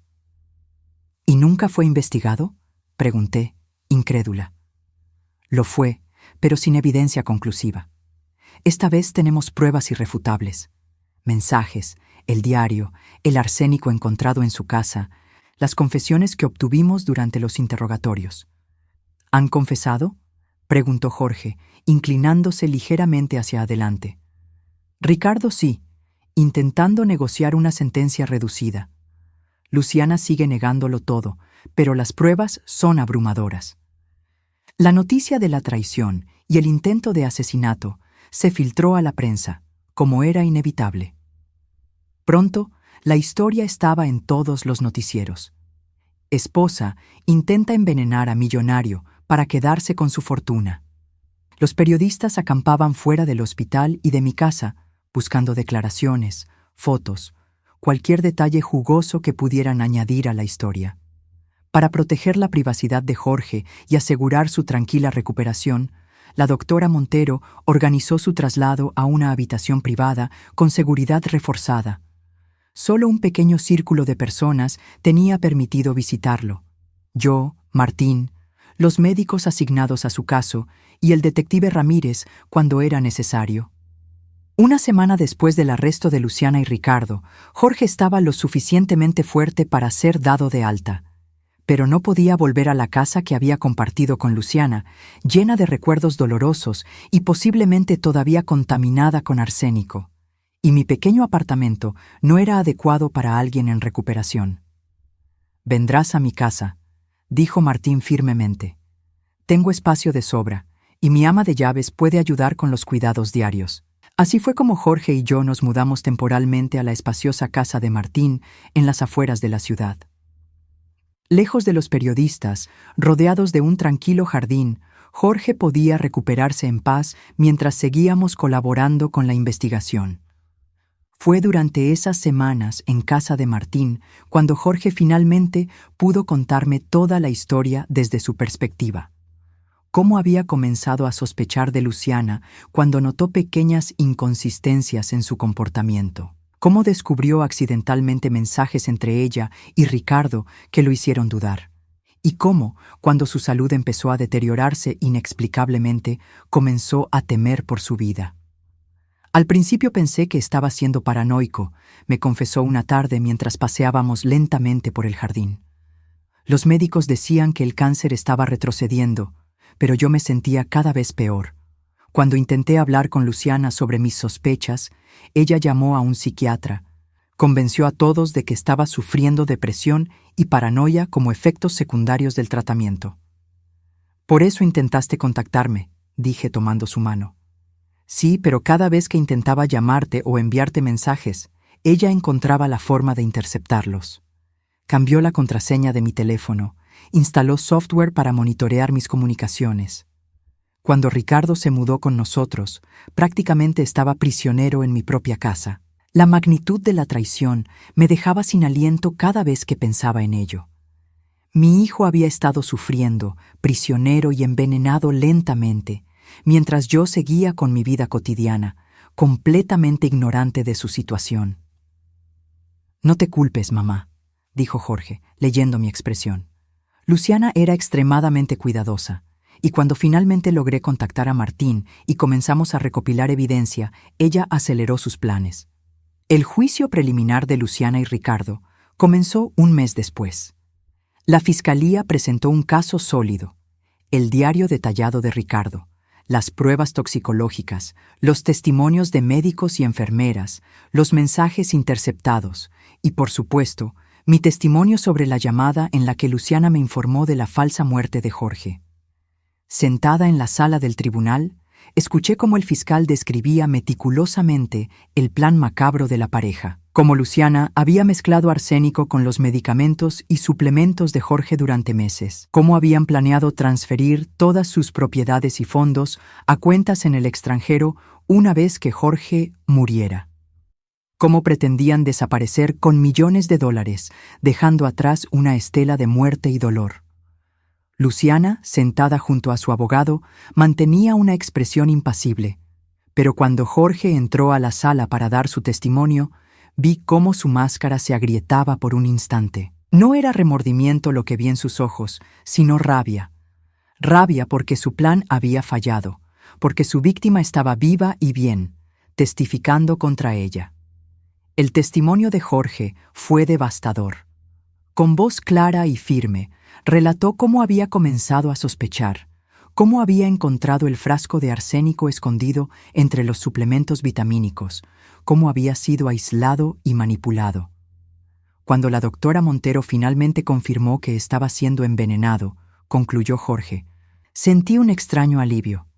«¿Y nunca fue investigado?», pregunté, incrédula. «Lo fue, pero sin evidencia conclusiva. Esta vez tenemos pruebas irrefutables. Mensajes, el diario, el arsénico encontrado en su casa, las confesiones que obtuvimos durante los interrogatorios». «¿Han confesado?», preguntó Jorge, inclinándose ligeramente hacia adelante. «Ricardo sí, intentando negociar una sentencia reducida. Luciana sigue negándolo todo, pero las pruebas son abrumadoras». La noticia de la traición y el intento de asesinato se filtró a la prensa, como era inevitable. Pronto, la historia estaba en todos los noticieros. Esposa intenta envenenar a millonario para quedarse con su fortuna. Los periodistas acampaban fuera del hospital y de mi casa, buscando declaraciones, fotos, cualquier detalle jugoso que pudieran añadir a la historia. Para proteger la privacidad de Jorge y asegurar su tranquila recuperación, la doctora Montero organizó su traslado a una habitación privada con seguridad reforzada. Solo un pequeño círculo de personas tenía permitido visitarlo. Yo, Martín, los médicos asignados a su caso y el detective Ramírez cuando era necesario. Una semana después del arresto de Luciana y Ricardo, Jorge estaba lo suficientemente fuerte para ser dado de alta. Pero no podía volver a la casa que había compartido con Luciana, llena de recuerdos dolorosos y posiblemente todavía contaminada con arsénico. Y mi pequeño apartamento no era adecuado para alguien en recuperación. «Vendrás a mi casa», dijo Martín firmemente. «Tengo espacio de sobra, y mi ama de llaves puede ayudar con los cuidados diarios». Así fue como Jorge y yo nos mudamos temporalmente a la espaciosa casa de Martín en las afueras de la ciudad. Lejos de los periodistas, rodeados de un tranquilo jardín, Jorge podía recuperarse en paz mientras seguíamos colaborando con la investigación. Fue durante esas semanas en casa de Martín cuando Jorge finalmente pudo contarme toda la historia desde su perspectiva. Cómo había comenzado a sospechar de Luciana cuando notó pequeñas inconsistencias en su comportamiento. Cómo descubrió accidentalmente mensajes entre ella y Ricardo que lo hicieron dudar. Y cómo, cuando su salud empezó a deteriorarse inexplicablemente, comenzó a temer por su vida. «Al principio pensé que estaba siendo paranoico», me confesó una tarde mientras paseábamos lentamente por el jardín. «Los médicos decían que el cáncer estaba retrocediendo, pero yo me sentía cada vez peor. Cuando intenté hablar con Luciana sobre mis sospechas, ella llamó a un psiquiatra, convenció a todos de que estaba sufriendo depresión y paranoia como efectos secundarios del tratamiento. Por eso intentaste contactarme», dije tomando su mano. «Sí, pero cada vez que intentaba llamarte o enviarte mensajes, ella encontraba la forma de interceptarlos. Cambió la contraseña de mi teléfono, instaló software para monitorear mis comunicaciones. Cuando Ricardo se mudó con nosotros, prácticamente estaba prisionero en mi propia casa. La magnitud de la traición me dejaba sin aliento cada vez que pensaba en ello. Mi hijo había estado sufriendo, prisionero y envenenado lentamente, mientras yo seguía con mi vida cotidiana, completamente ignorante de su situación. «No te culpes, mamá», dijo Jorge, leyendo mi expresión. «Luciana era extremadamente cuidadosa. y cuando finalmente logré contactar a Martín y comenzamos a recopilar evidencia, ella aceleró sus planes. El juicio preliminar de Luciana y Ricardo comenzó un mes después. La fiscalía presentó un caso sólido: el diario detallado de Ricardo, las pruebas toxicológicas, los testimonios de médicos y enfermeras, los mensajes interceptados y, por supuesto, mi testimonio sobre la llamada en la que Luciana me informó de la falsa muerte de Jorge. Sentada en la sala del tribunal, escuché cómo el fiscal describía meticulosamente el plan macabro de la pareja, cómo Luciana había mezclado arsénico con los medicamentos y suplementos de Jorge durante meses, cómo habían planeado transferir todas sus propiedades y fondos a cuentas en el extranjero una vez que Jorge muriera, cómo pretendían desaparecer con millones de dólares, dejando atrás una estela de muerte y dolor. Luciana, sentada junto a su abogado, mantenía una expresión impasible, pero cuando Jorge entró a la sala para dar su testimonio, vi cómo su máscara se agrietaba por un instante. No era remordimiento lo que vi en sus ojos, sino rabia. Rabia porque su plan había fallado, porque su víctima estaba viva y bien, testificando contra ella. El testimonio de Jorge fue devastador. Con voz clara y firme, relató cómo había comenzado a sospechar, cómo había encontrado el frasco de arsénico escondido entre los suplementos vitamínicos, cómo había sido aislado y manipulado. Cuando la doctora Montero finalmente confirmó que estaba siendo envenenado, concluyó Jorge, sentí un extraño alivio.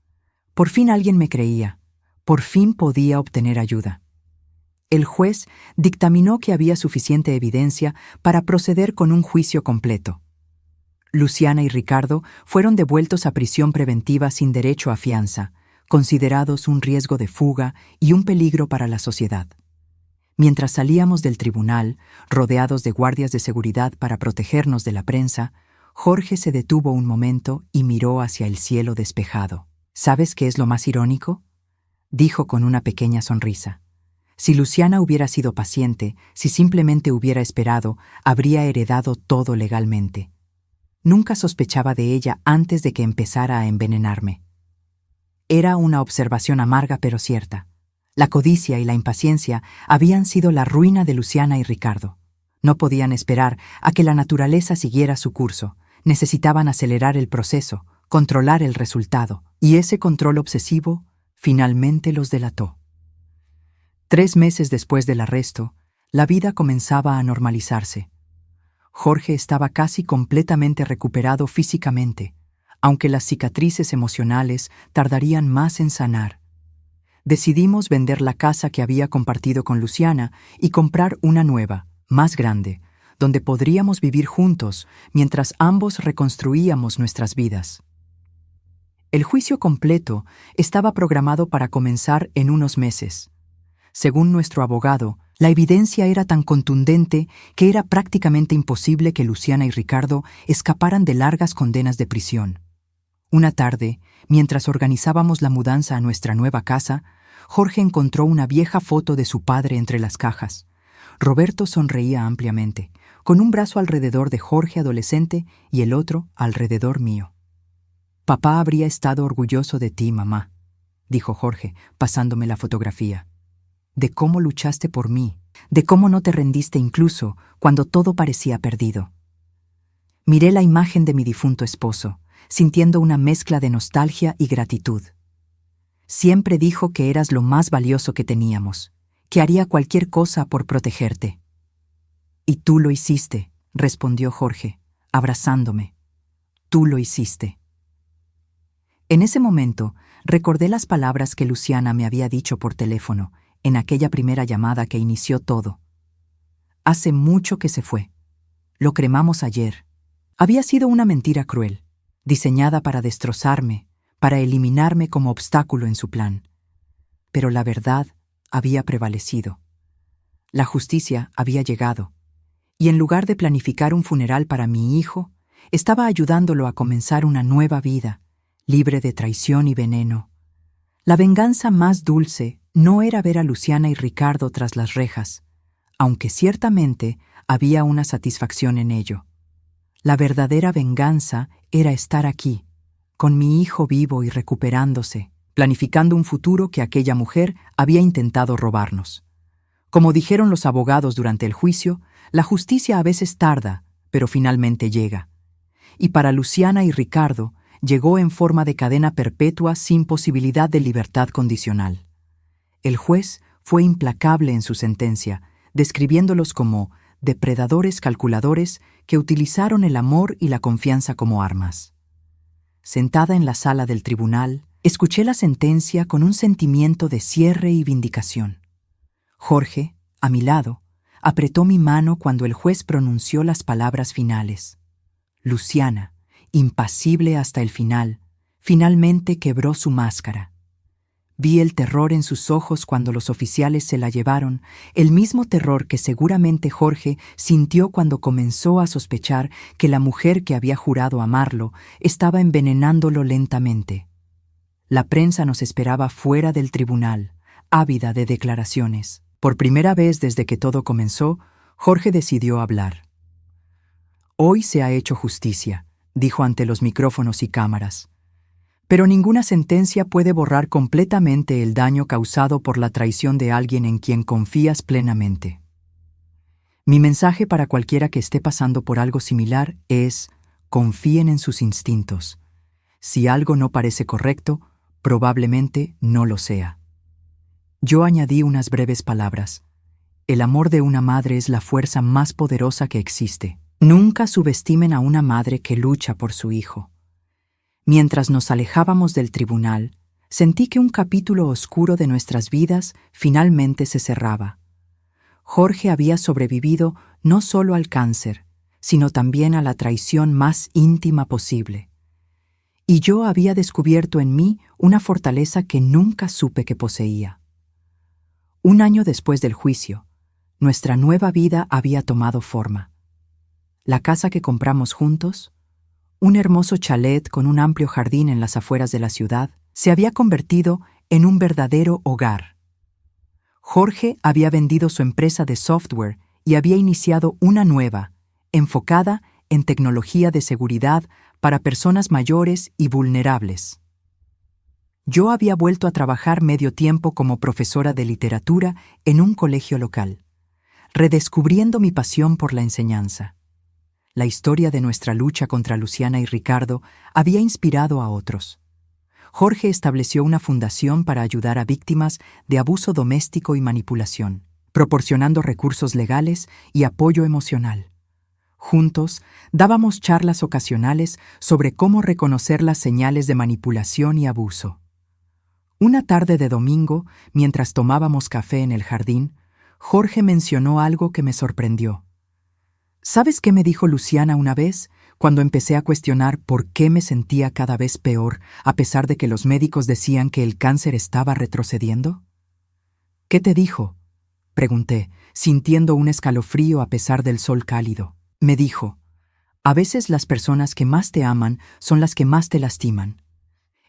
Por fin alguien me creía, por fin podía obtener ayuda. El juez dictaminó que había suficiente evidencia para proceder con un juicio completo. Luciana y Ricardo fueron devueltos a prisión preventiva sin derecho a fianza, considerados un riesgo de fuga y un peligro para la sociedad. Mientras salíamos del tribunal, rodeados de guardias de seguridad para protegernos de la prensa, Jorge se detuvo un momento y miró hacia el cielo despejado. ¿Sabes qué es lo más irónico?, dijo con una pequeña sonrisa. Si Luciana hubiera sido paciente, si simplemente hubiera esperado, habría heredado todo legalmente. Nunca sospechaba de ella antes de que empezara a envenenarme. Era una observación amarga pero cierta. La codicia y la impaciencia habían sido la ruina de Luciana y Ricardo. No podían esperar a que la naturaleza siguiera su curso. Necesitaban acelerar el proceso, controlar el resultado, y ese control obsesivo finalmente los delató. 3 meses después del arresto, la vida comenzaba a normalizarse. Jorge estaba casi completamente recuperado físicamente, aunque las cicatrices emocionales tardarían más en sanar. Decidimos vender la casa que había compartido con Luciana y comprar una nueva, más grande, donde podríamos vivir juntos mientras ambos reconstruíamos nuestras vidas. El juicio completo estaba programado para comenzar en unos meses. Según nuestro abogado, la evidencia era tan contundente que era prácticamente imposible que Luciana y Ricardo escaparan de largas condenas de prisión. Una tarde, mientras organizábamos la mudanza a nuestra nueva casa, Jorge encontró una vieja foto de su padre entre las cajas. Roberto sonreía ampliamente, con un brazo alrededor de Jorge adolescente y el otro alrededor mío. «Papá habría estado orgulloso de ti, mamá», dijo Jorge, pasándome la fotografía. «De cómo luchaste por mí, de cómo no te rendiste incluso cuando todo parecía perdido». Miré la imagen de mi difunto esposo, sintiendo una mezcla de nostalgia y gratitud. Siempre dijo que eras lo más valioso que teníamos, que haría cualquier cosa por protegerte. «Y tú lo hiciste», respondió Jorge, abrazándome. «Tú lo hiciste». En ese momento, recordé las palabras que Luciana me había dicho por teléfono, en aquella primera llamada que inició todo. «Hace mucho que se fue. Lo cremamos ayer». Había sido una mentira cruel, diseñada para destrozarme, para eliminarme como obstáculo en su plan. Pero la verdad había prevalecido. La justicia había llegado, y en lugar de planificar un funeral para mi hijo, estaba ayudándolo a comenzar una nueva vida, libre de traición y veneno. La venganza más dulce no era ver a Luciana y Ricardo tras las rejas, aunque ciertamente había una satisfacción en ello. La verdadera venganza era estar aquí, con mi hijo vivo y recuperándose, planificando un futuro que aquella mujer había intentado robarnos. Como dijeron los abogados durante el juicio, la justicia a veces tarda, pero finalmente llega. Y para Luciana y Ricardo, llegó en forma de cadena perpetua sin posibilidad de libertad condicional. El juez fue implacable en su sentencia, describiéndolos como depredadores calculadores que utilizaron el amor y la confianza como armas. Sentada en la sala del tribunal, escuché la sentencia con un sentimiento de cierre y vindicación. Jorge, a mi lado, apretó mi mano cuando el juez pronunció las palabras finales. Luciana, impasible hasta el final, finalmente quebró su máscara. Vi el terror en sus ojos cuando los oficiales se la llevaron, el mismo terror que seguramente Jorge sintió cuando comenzó a sospechar que la mujer que había jurado amarlo estaba envenenándolo lentamente. La prensa nos esperaba fuera del tribunal, ávida de declaraciones. Por primera vez desde que todo comenzó, Jorge decidió hablar. «Hoy se ha hecho justicia», dijo ante los micrófonos y cámaras. «Pero ninguna sentencia puede borrar completamente el daño causado por la traición de alguien en quien confías plenamente. Mi mensaje para cualquiera que esté pasando por algo similar es: confíen en sus instintos. Si algo no parece correcto, probablemente no lo sea». Yo añadí unas breves palabras. El amor de una madre es la fuerza más poderosa que existe. Nunca subestimen a una madre que lucha por su hijo. Mientras nos alejábamos del tribunal, sentí que un capítulo oscuro de nuestras vidas finalmente se cerraba. Jorge había sobrevivido no solo al cáncer, sino también a la traición más íntima posible. Y yo había descubierto en mí una fortaleza que nunca supe que poseía. Un año después del juicio, nuestra nueva vida había tomado forma. La casa que compramos juntos, un hermoso chalet con un amplio jardín en las afueras de la ciudad, se había convertido en un verdadero hogar. Jorge había vendido su empresa de software y había iniciado una nueva, enfocada en tecnología de seguridad para personas mayores y vulnerables. Yo había vuelto a trabajar medio tiempo como profesora de literatura en un colegio local, redescubriendo mi pasión por la enseñanza. La historia de nuestra lucha contra Luciana y Ricardo había inspirado a otros. Jorge estableció una fundación para ayudar a víctimas de abuso doméstico y manipulación, proporcionando recursos legales y apoyo emocional. Juntos, dábamos charlas ocasionales sobre cómo reconocer las señales de manipulación y abuso. Una tarde de domingo, mientras tomábamos café en el jardín, Jorge mencionó algo que me sorprendió. ¿Sabes qué me dijo Luciana una vez, cuando empecé a cuestionar por qué me sentía cada vez peor, a pesar de que los médicos decían que el cáncer estaba retrocediendo? ¿Qué te dijo?, pregunté, sintiendo un escalofrío a pesar del sol cálido. Me dijo: «A veces las personas que más te aman son las que más te lastiman».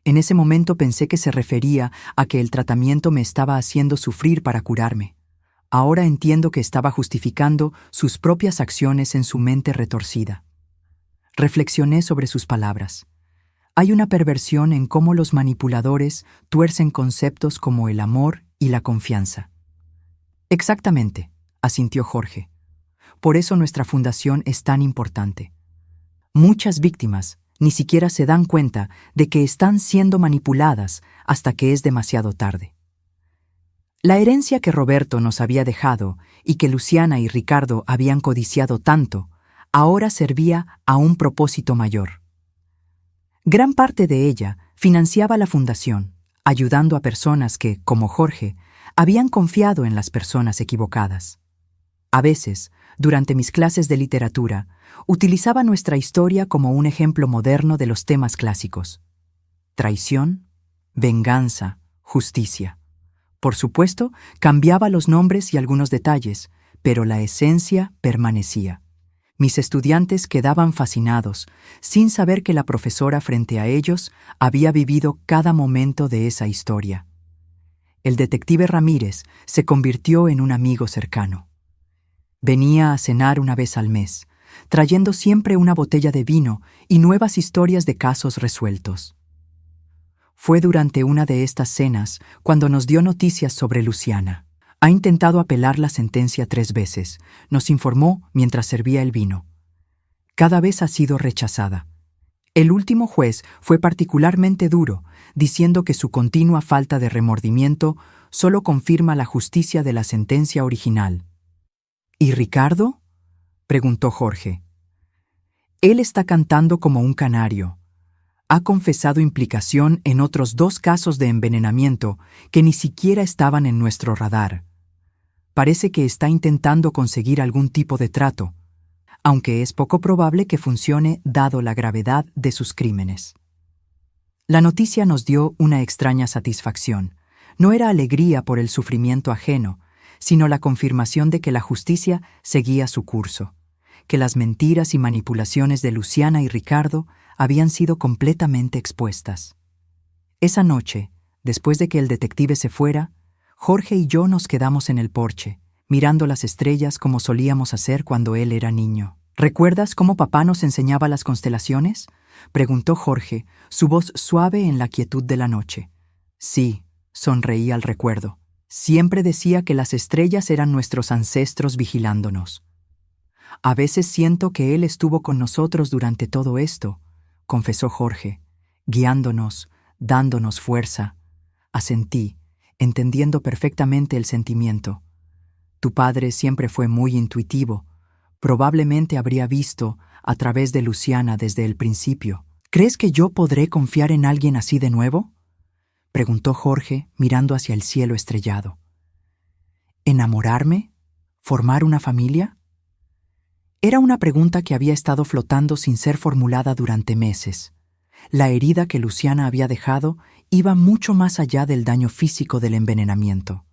En ese momento pensé que se refería a que el tratamiento me estaba haciendo sufrir para curarme. Ahora entiendo que estaba justificando sus propias acciones en su mente retorcida. Reflexioné sobre sus palabras. Hay una perversión en cómo los manipuladores tuercen conceptos como el amor y la confianza. Exactamente, asintió Jorge. Por eso nuestra fundación es tan importante. Muchas víctimas ni siquiera se dan cuenta de que están siendo manipuladas hasta que es demasiado tarde. La herencia que Roberto nos había dejado y que Luciana y Ricardo habían codiciado tanto, ahora servía a un propósito mayor. Gran parte de ella financiaba la fundación, ayudando a personas que, como Jorge, habían confiado en las personas equivocadas. A veces, durante mis clases de literatura, utilizaba nuestra historia como un ejemplo moderno de los temas clásicos: traición, venganza, justicia. Por supuesto, cambiaba los nombres y algunos detalles, pero la esencia permanecía. Mis estudiantes quedaban fascinados, sin saber que la profesora frente a ellos había vivido cada momento de esa historia. El detective Ramírez se convirtió en un amigo cercano. Venía a cenar una vez al mes, trayendo siempre una botella de vino y nuevas historias de casos resueltos. Fue durante una de estas cenas cuando nos dio noticias sobre Luciana. Ha intentado apelar la sentencia 3 veces, nos informó mientras servía el vino. Cada vez ha sido rechazada. El último juez fue particularmente duro, diciendo que su continua falta de remordimiento solo confirma la justicia de la sentencia original. ¿Y Ricardo?, preguntó Jorge. Él está cantando como un canario. Ha confesado implicación en otros 2 casos de envenenamiento que ni siquiera estaban en nuestro radar. Parece que está intentando conseguir algún tipo de trato, aunque es poco probable que funcione dado la gravedad de sus crímenes. La noticia nos dio una extraña satisfacción. No era alegría por el sufrimiento ajeno, sino la confirmación de que la justicia seguía su curso, que las mentiras y manipulaciones de Luciana y Ricardo habían sido completamente expuestas. Esa noche, después de que el detective se fuera, Jorge y yo nos quedamos en el porche, mirando las estrellas como solíamos hacer cuando él era niño. ¿Recuerdas cómo papá nos enseñaba las constelaciones?, preguntó Jorge, su voz suave en la quietud de la noche. Sí, sonreí al recuerdo. Siempre decía que las estrellas eran nuestros ancestros vigilándonos. A veces siento que él estuvo con nosotros durante todo esto, confesó Jorge, guiándonos, dándonos fuerza. Asentí, entendiendo perfectamente el sentimiento. Tu padre siempre fue muy intuitivo. Probablemente habría visto a través de Luciana desde el principio. ¿Crees que yo podré confiar en alguien así de nuevo?, preguntó Jorge, mirando hacia el cielo estrellado. ¿Enamorarme? ¿Formar una familia? Era una pregunta que había estado flotando sin ser formulada durante meses. La herida que Luciana había dejado iba mucho más allá del daño físico del envenenamiento.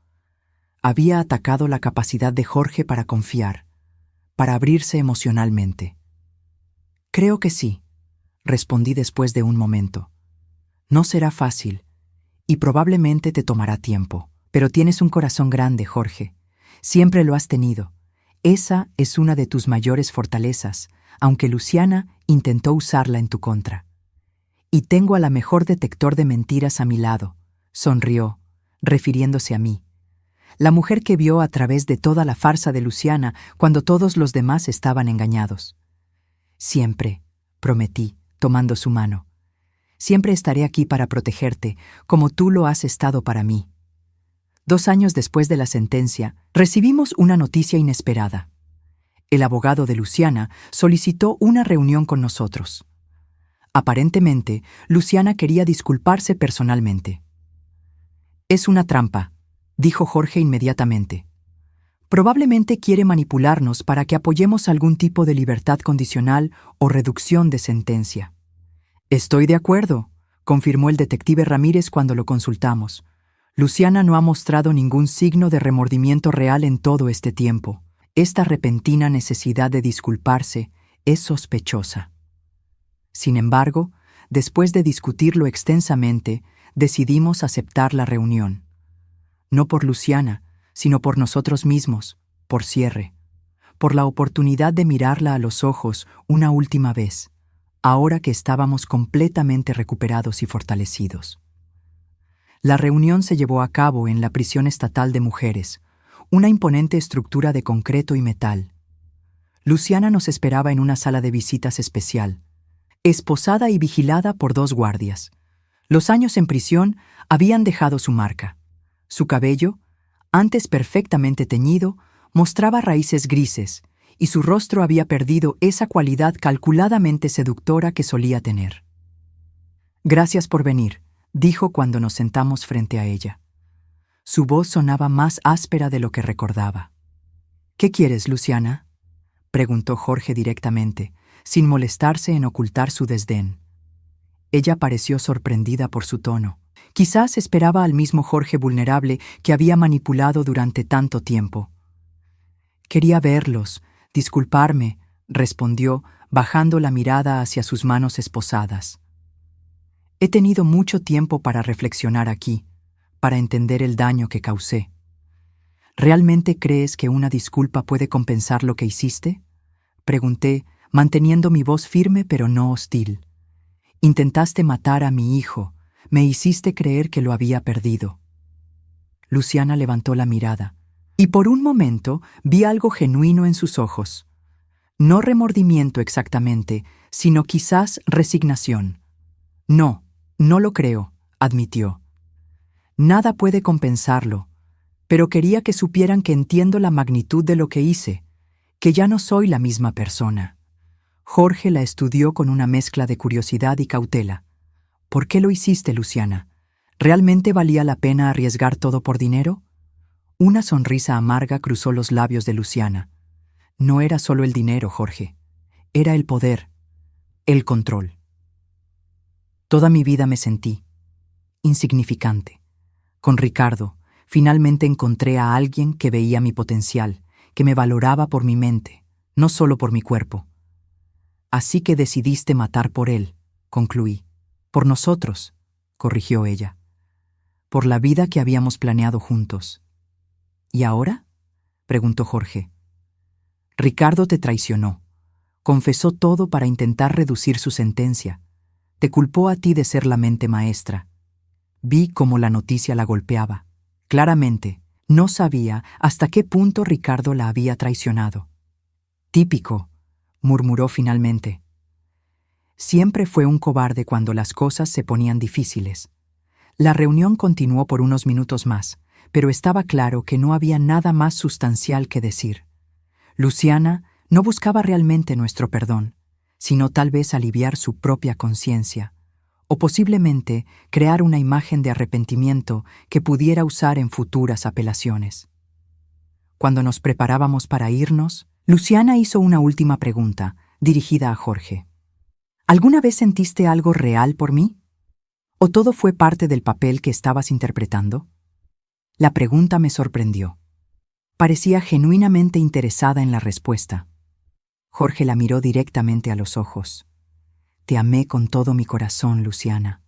Había atacado la capacidad de Jorge para confiar, para abrirse emocionalmente. Creo que sí, respondí después de un momento. No será fácil, y probablemente te tomará tiempo, pero tienes un corazón grande, Jorge. Siempre lo has tenido. Esa es una de tus mayores fortalezas, aunque Luciana intentó usarla en tu contra. Y tengo a la mejor detector de mentiras a mi lado, sonrió, refiriéndose a mí. La mujer que vio a través de toda la farsa de Luciana cuando todos los demás estaban engañados. Siempre, prometí, tomando su mano. Siempre estaré aquí para protegerte, como tú lo has estado para mí. 2 años después de la sentencia, recibimos una noticia inesperada. El abogado de Luciana solicitó una reunión con nosotros. Aparentemente, Luciana quería disculparse personalmente. Es una trampa, dijo Jorge inmediatamente. Probablemente quiere manipularnos para que apoyemos algún tipo de libertad condicional o reducción de sentencia. Estoy de acuerdo, confirmó el detective Ramírez cuando lo consultamos. Luciana no ha mostrado ningún signo de remordimiento real en todo este tiempo. Esta repentina necesidad de disculparse es sospechosa. Sin embargo, después de discutirlo extensamente, decidimos aceptar la reunión. No por Luciana, sino por nosotros mismos, por cierre, por la oportunidad de mirarla a los ojos una última vez, ahora que estábamos completamente recuperados y fortalecidos. La reunión se llevó a cabo en la Prisión Estatal de Mujeres, una imponente estructura de concreto y metal. Luciana nos esperaba en una sala de visitas especial, esposada y vigilada por 2 guardias. Los años en prisión habían dejado su marca. Su cabello, antes perfectamente teñido, mostraba raíces grises, y su rostro había perdido esa cualidad calculadamente seductora que solía tener. Gracias por venir, dijo cuando nos sentamos frente a ella. Su voz sonaba más áspera de lo que recordaba. ¿Qué quieres, Luciana?, preguntó Jorge directamente, sin molestarse en ocultar su desdén. Ella pareció sorprendida por su tono. Quizás esperaba al mismo Jorge vulnerable que había manipulado durante tanto tiempo. Quería verlos, disculparme, respondió, bajando la mirada hacia sus manos esposadas. He tenido mucho tiempo para reflexionar aquí, para entender el daño que causé. ¿Realmente crees que una disculpa puede compensar lo que hiciste?, pregunté, manteniendo mi voz firme pero no hostil. Intentaste matar a mi hijo, Me hiciste creer que lo había perdido. Luciana levantó la mirada, y por un momento vi algo genuino en sus ojos. No remordimiento exactamente, sino quizás resignación. No, no lo creo, admitió. Nada puede compensarlo, pero quería que supieran que entiendo la magnitud de lo que hice, que ya no soy la misma persona. Jorge la estudió con una mezcla de curiosidad y cautela. ¿Por qué lo hiciste, Luciana? ¿Realmente valía la pena arriesgar todo por dinero? Una sonrisa amarga cruzó los labios de Luciana. No era solo el dinero, Jorge. Era el poder, el control. Toda mi vida me sentí insignificante. Con Ricardo, finalmente encontré a alguien que veía mi potencial, que me valoraba por mi mente, no solo por mi cuerpo. Así que decidiste matar por él, concluí. Por nosotros, corrigió ella. Por la vida que habíamos planeado juntos. ¿Y ahora?, preguntó Jorge. Ricardo te traicionó. Confesó todo para intentar reducir su sentencia. Te culpó a ti de ser la mente maestra. Vi cómo la noticia la golpeaba. Claramente, no sabía hasta qué punto Ricardo la había traicionado. Típico, murmuró finalmente. Siempre fue un cobarde cuando las cosas se ponían difíciles. La reunión continuó por unos minutos más, pero estaba claro que no había nada más sustancial que decir. Luciana no buscaba realmente nuestro perdón, sino tal vez aliviar su propia conciencia, o posiblemente crear una imagen de arrepentimiento que pudiera usar en futuras apelaciones. Cuando nos preparábamos para irnos, Luciana hizo una última pregunta, dirigida a Jorge. ¿Alguna vez sentiste algo real por mí? ¿O todo fue parte del papel que estabas interpretando? La pregunta me sorprendió. Parecía genuinamente interesada en la respuesta. Jorge la miró directamente a los ojos. Te amé con todo mi corazón, Luciana.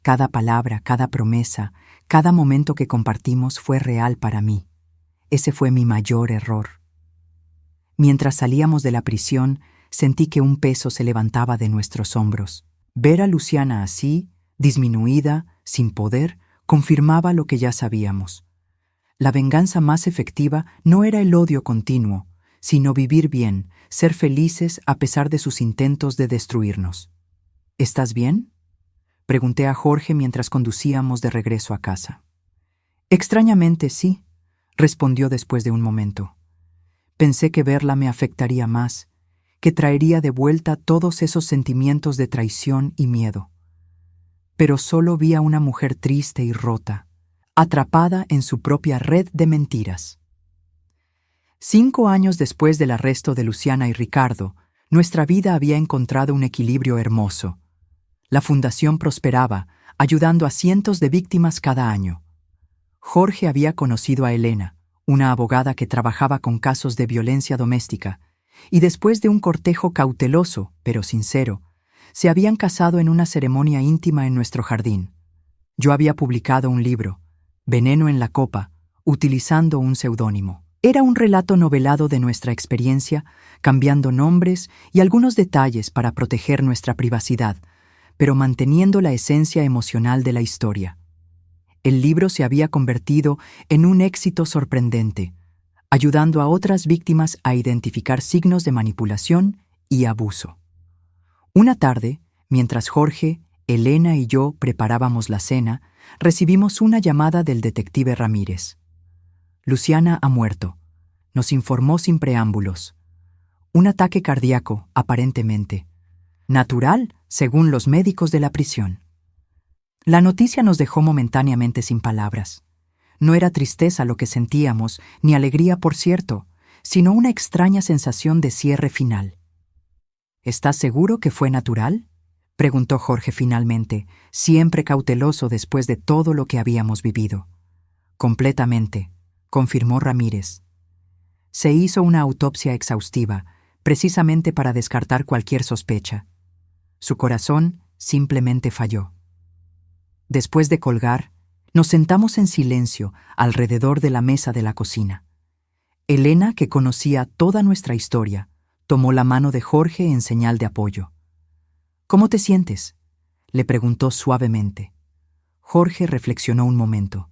Cada palabra, cada promesa, cada momento que compartimos fue real para mí. Ese fue mi mayor error. Mientras salíamos de la prisión, sentí que un peso se levantaba de nuestros hombros. Ver a Luciana así, disminuida, sin poder, confirmaba lo que ya sabíamos. La venganza más efectiva no era el odio continuo, sino vivir bien, ser felices a pesar de sus intentos de destruirnos. ¿Estás bien?, pregunté a Jorge mientras conducíamos de regreso a casa. Extrañamente sí, respondió después de un momento. Pensé que verla me afectaría más, que traería de vuelta todos esos sentimientos de traición y miedo. Pero solo vi a una mujer triste y rota, atrapada en su propia red de mentiras. 5 años después del arresto de Luciana y Ricardo, nuestra vida había encontrado un equilibrio hermoso. La fundación prosperaba, ayudando a cientos de víctimas cada año. Jorge había conocido a Elena, una abogada que trabajaba con casos de violencia doméstica, y después de un cortejo cauteloso, pero sincero, se habían casado en una ceremonia íntima en nuestro jardín. Yo había publicado un libro, Veneno en la copa, utilizando un seudónimo. Era un relato novelado de nuestra experiencia, cambiando nombres y algunos detalles para proteger nuestra privacidad, pero manteniendo la esencia emocional de la historia. El libro se había convertido en un éxito sorprendente, ayudando a otras víctimas a identificar signos de manipulación y abuso. Una tarde, mientras Jorge, Elena y yo preparábamos la cena, recibimos una llamada del detective Ramírez. Luciana ha muerto, nos informó sin preámbulos. Un ataque cardíaco, aparentemente. Natural, según los médicos de la prisión. La noticia nos dejó momentáneamente sin palabras. No era tristeza lo que sentíamos, ni alegría, por cierto, sino una extraña sensación de cierre final. ¿Estás seguro que fue natural?, preguntó Jorge finalmente, siempre cauteloso después de todo lo que habíamos vivido. Completamente, confirmó Ramírez. Se hizo una autopsia exhaustiva, precisamente para descartar cualquier sospecha. Su corazón simplemente falló. Después de colgar, nos sentamos en silencio alrededor de la mesa de la cocina. Elena, que conocía toda nuestra historia, tomó la mano de Jorge en señal de apoyo. ¿Cómo te sientes?, le preguntó suavemente. Jorge reflexionó un momento.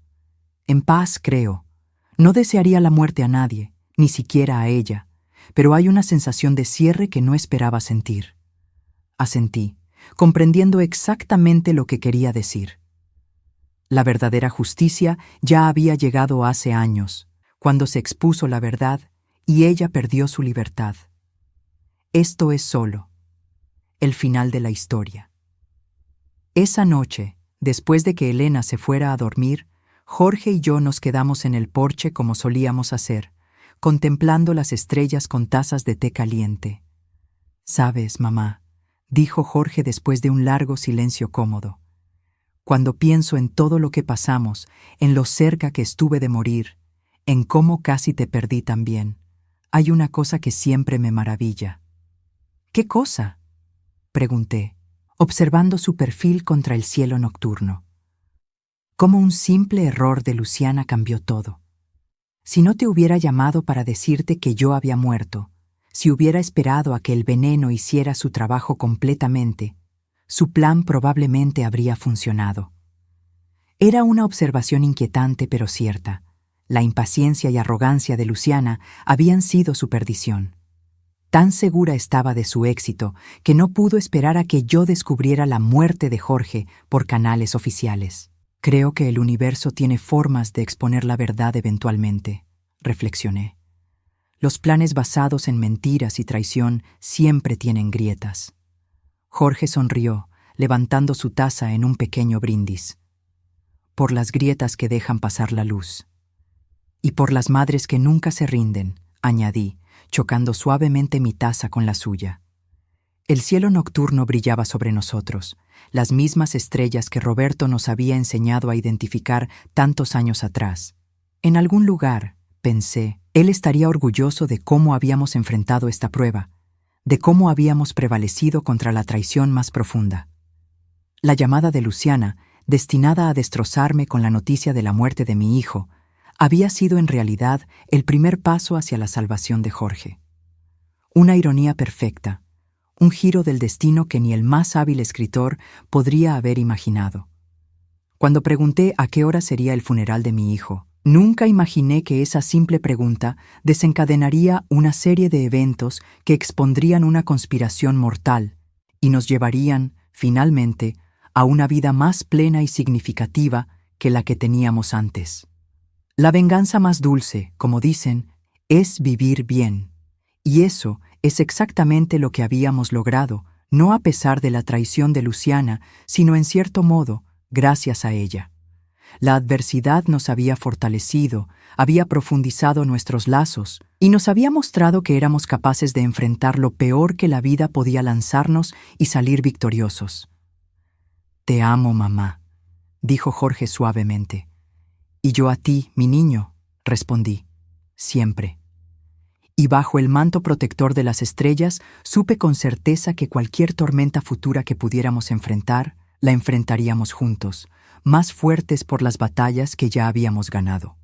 En paz, creo. No desearía la muerte a nadie, ni siquiera a ella, pero hay una sensación de cierre que no esperaba sentir. Asentí, comprendiendo exactamente lo que quería decir. La verdadera justicia ya había llegado hace años, cuando se expuso la verdad y ella perdió su libertad. Esto es solo el final de la historia. Esa noche, después de que Elena se fuera a dormir, Jorge y yo nos quedamos en el porche como solíamos hacer, contemplando las estrellas con tazas de té caliente. «Sabes, mamá», dijo Jorge después de un largo silencio cómodo, «cuando pienso en todo lo que pasamos, en lo cerca que estuve de morir, en cómo casi te perdí también, hay una cosa que siempre me maravilla». «¿Qué cosa?», pregunté, observando su perfil contra el cielo nocturno. Cómo un simple error de Luciana cambió todo. Si no te hubiera llamado para decirte que yo había muerto, si hubiera esperado a que el veneno hiciera su trabajo completamente, su plan probablemente habría funcionado. Era una observación inquietante pero cierta. La impaciencia y arrogancia de Luciana habían sido su perdición. Tan segura estaba de su éxito que no pudo esperar a que yo descubriera la muerte de Jorge por canales oficiales. Creo que el universo tiene formas de exponer la verdad eventualmente, reflexioné. Los planes basados en mentiras y traición siempre tienen grietas. Jorge sonrió, levantando su taza en un pequeño brindis. Por las grietas que dejan pasar la luz. Y por las madres que nunca se rinden, añadí, chocando suavemente mi taza con la suya. El cielo nocturno brillaba sobre nosotros, las mismas estrellas que Roberto nos había enseñado a identificar tantos años atrás. En algún lugar, pensé, él estaría orgulloso de cómo habíamos enfrentado esta prueba, de cómo habíamos prevalecido contra la traición más profunda. La llamada de Luciana, destinada a destrozarme con la noticia de la muerte de mi hijo, había sido en realidad el primer paso hacia la salvación de Jorge. Una ironía perfecta, un giro del destino que ni el más hábil escritor podría haber imaginado. Cuando pregunté a qué hora sería el funeral de mi hijo, nunca imaginé que esa simple pregunta desencadenaría una serie de eventos que expondrían una conspiración mortal y nos llevarían, finalmente, a una vida más plena y significativa que la que teníamos antes. La venganza más dulce, como dicen, es vivir bien. Y eso es exactamente lo que habíamos logrado, no a pesar de la traición de Luciana, sino en cierto modo, gracias a ella. La adversidad nos había fortalecido, había profundizado nuestros lazos y nos había mostrado que éramos capaces de enfrentar lo peor que la vida podía lanzarnos y salir victoriosos. «Te amo, mamá», dijo Jorge suavemente. «Y yo a ti, mi niño», respondí, «siempre». Y bajo el manto protector de las estrellas, supe con certeza que cualquier tormenta futura que pudiéramos enfrentar, la enfrentaríamos juntos, más fuertes por las batallas que ya habíamos ganado.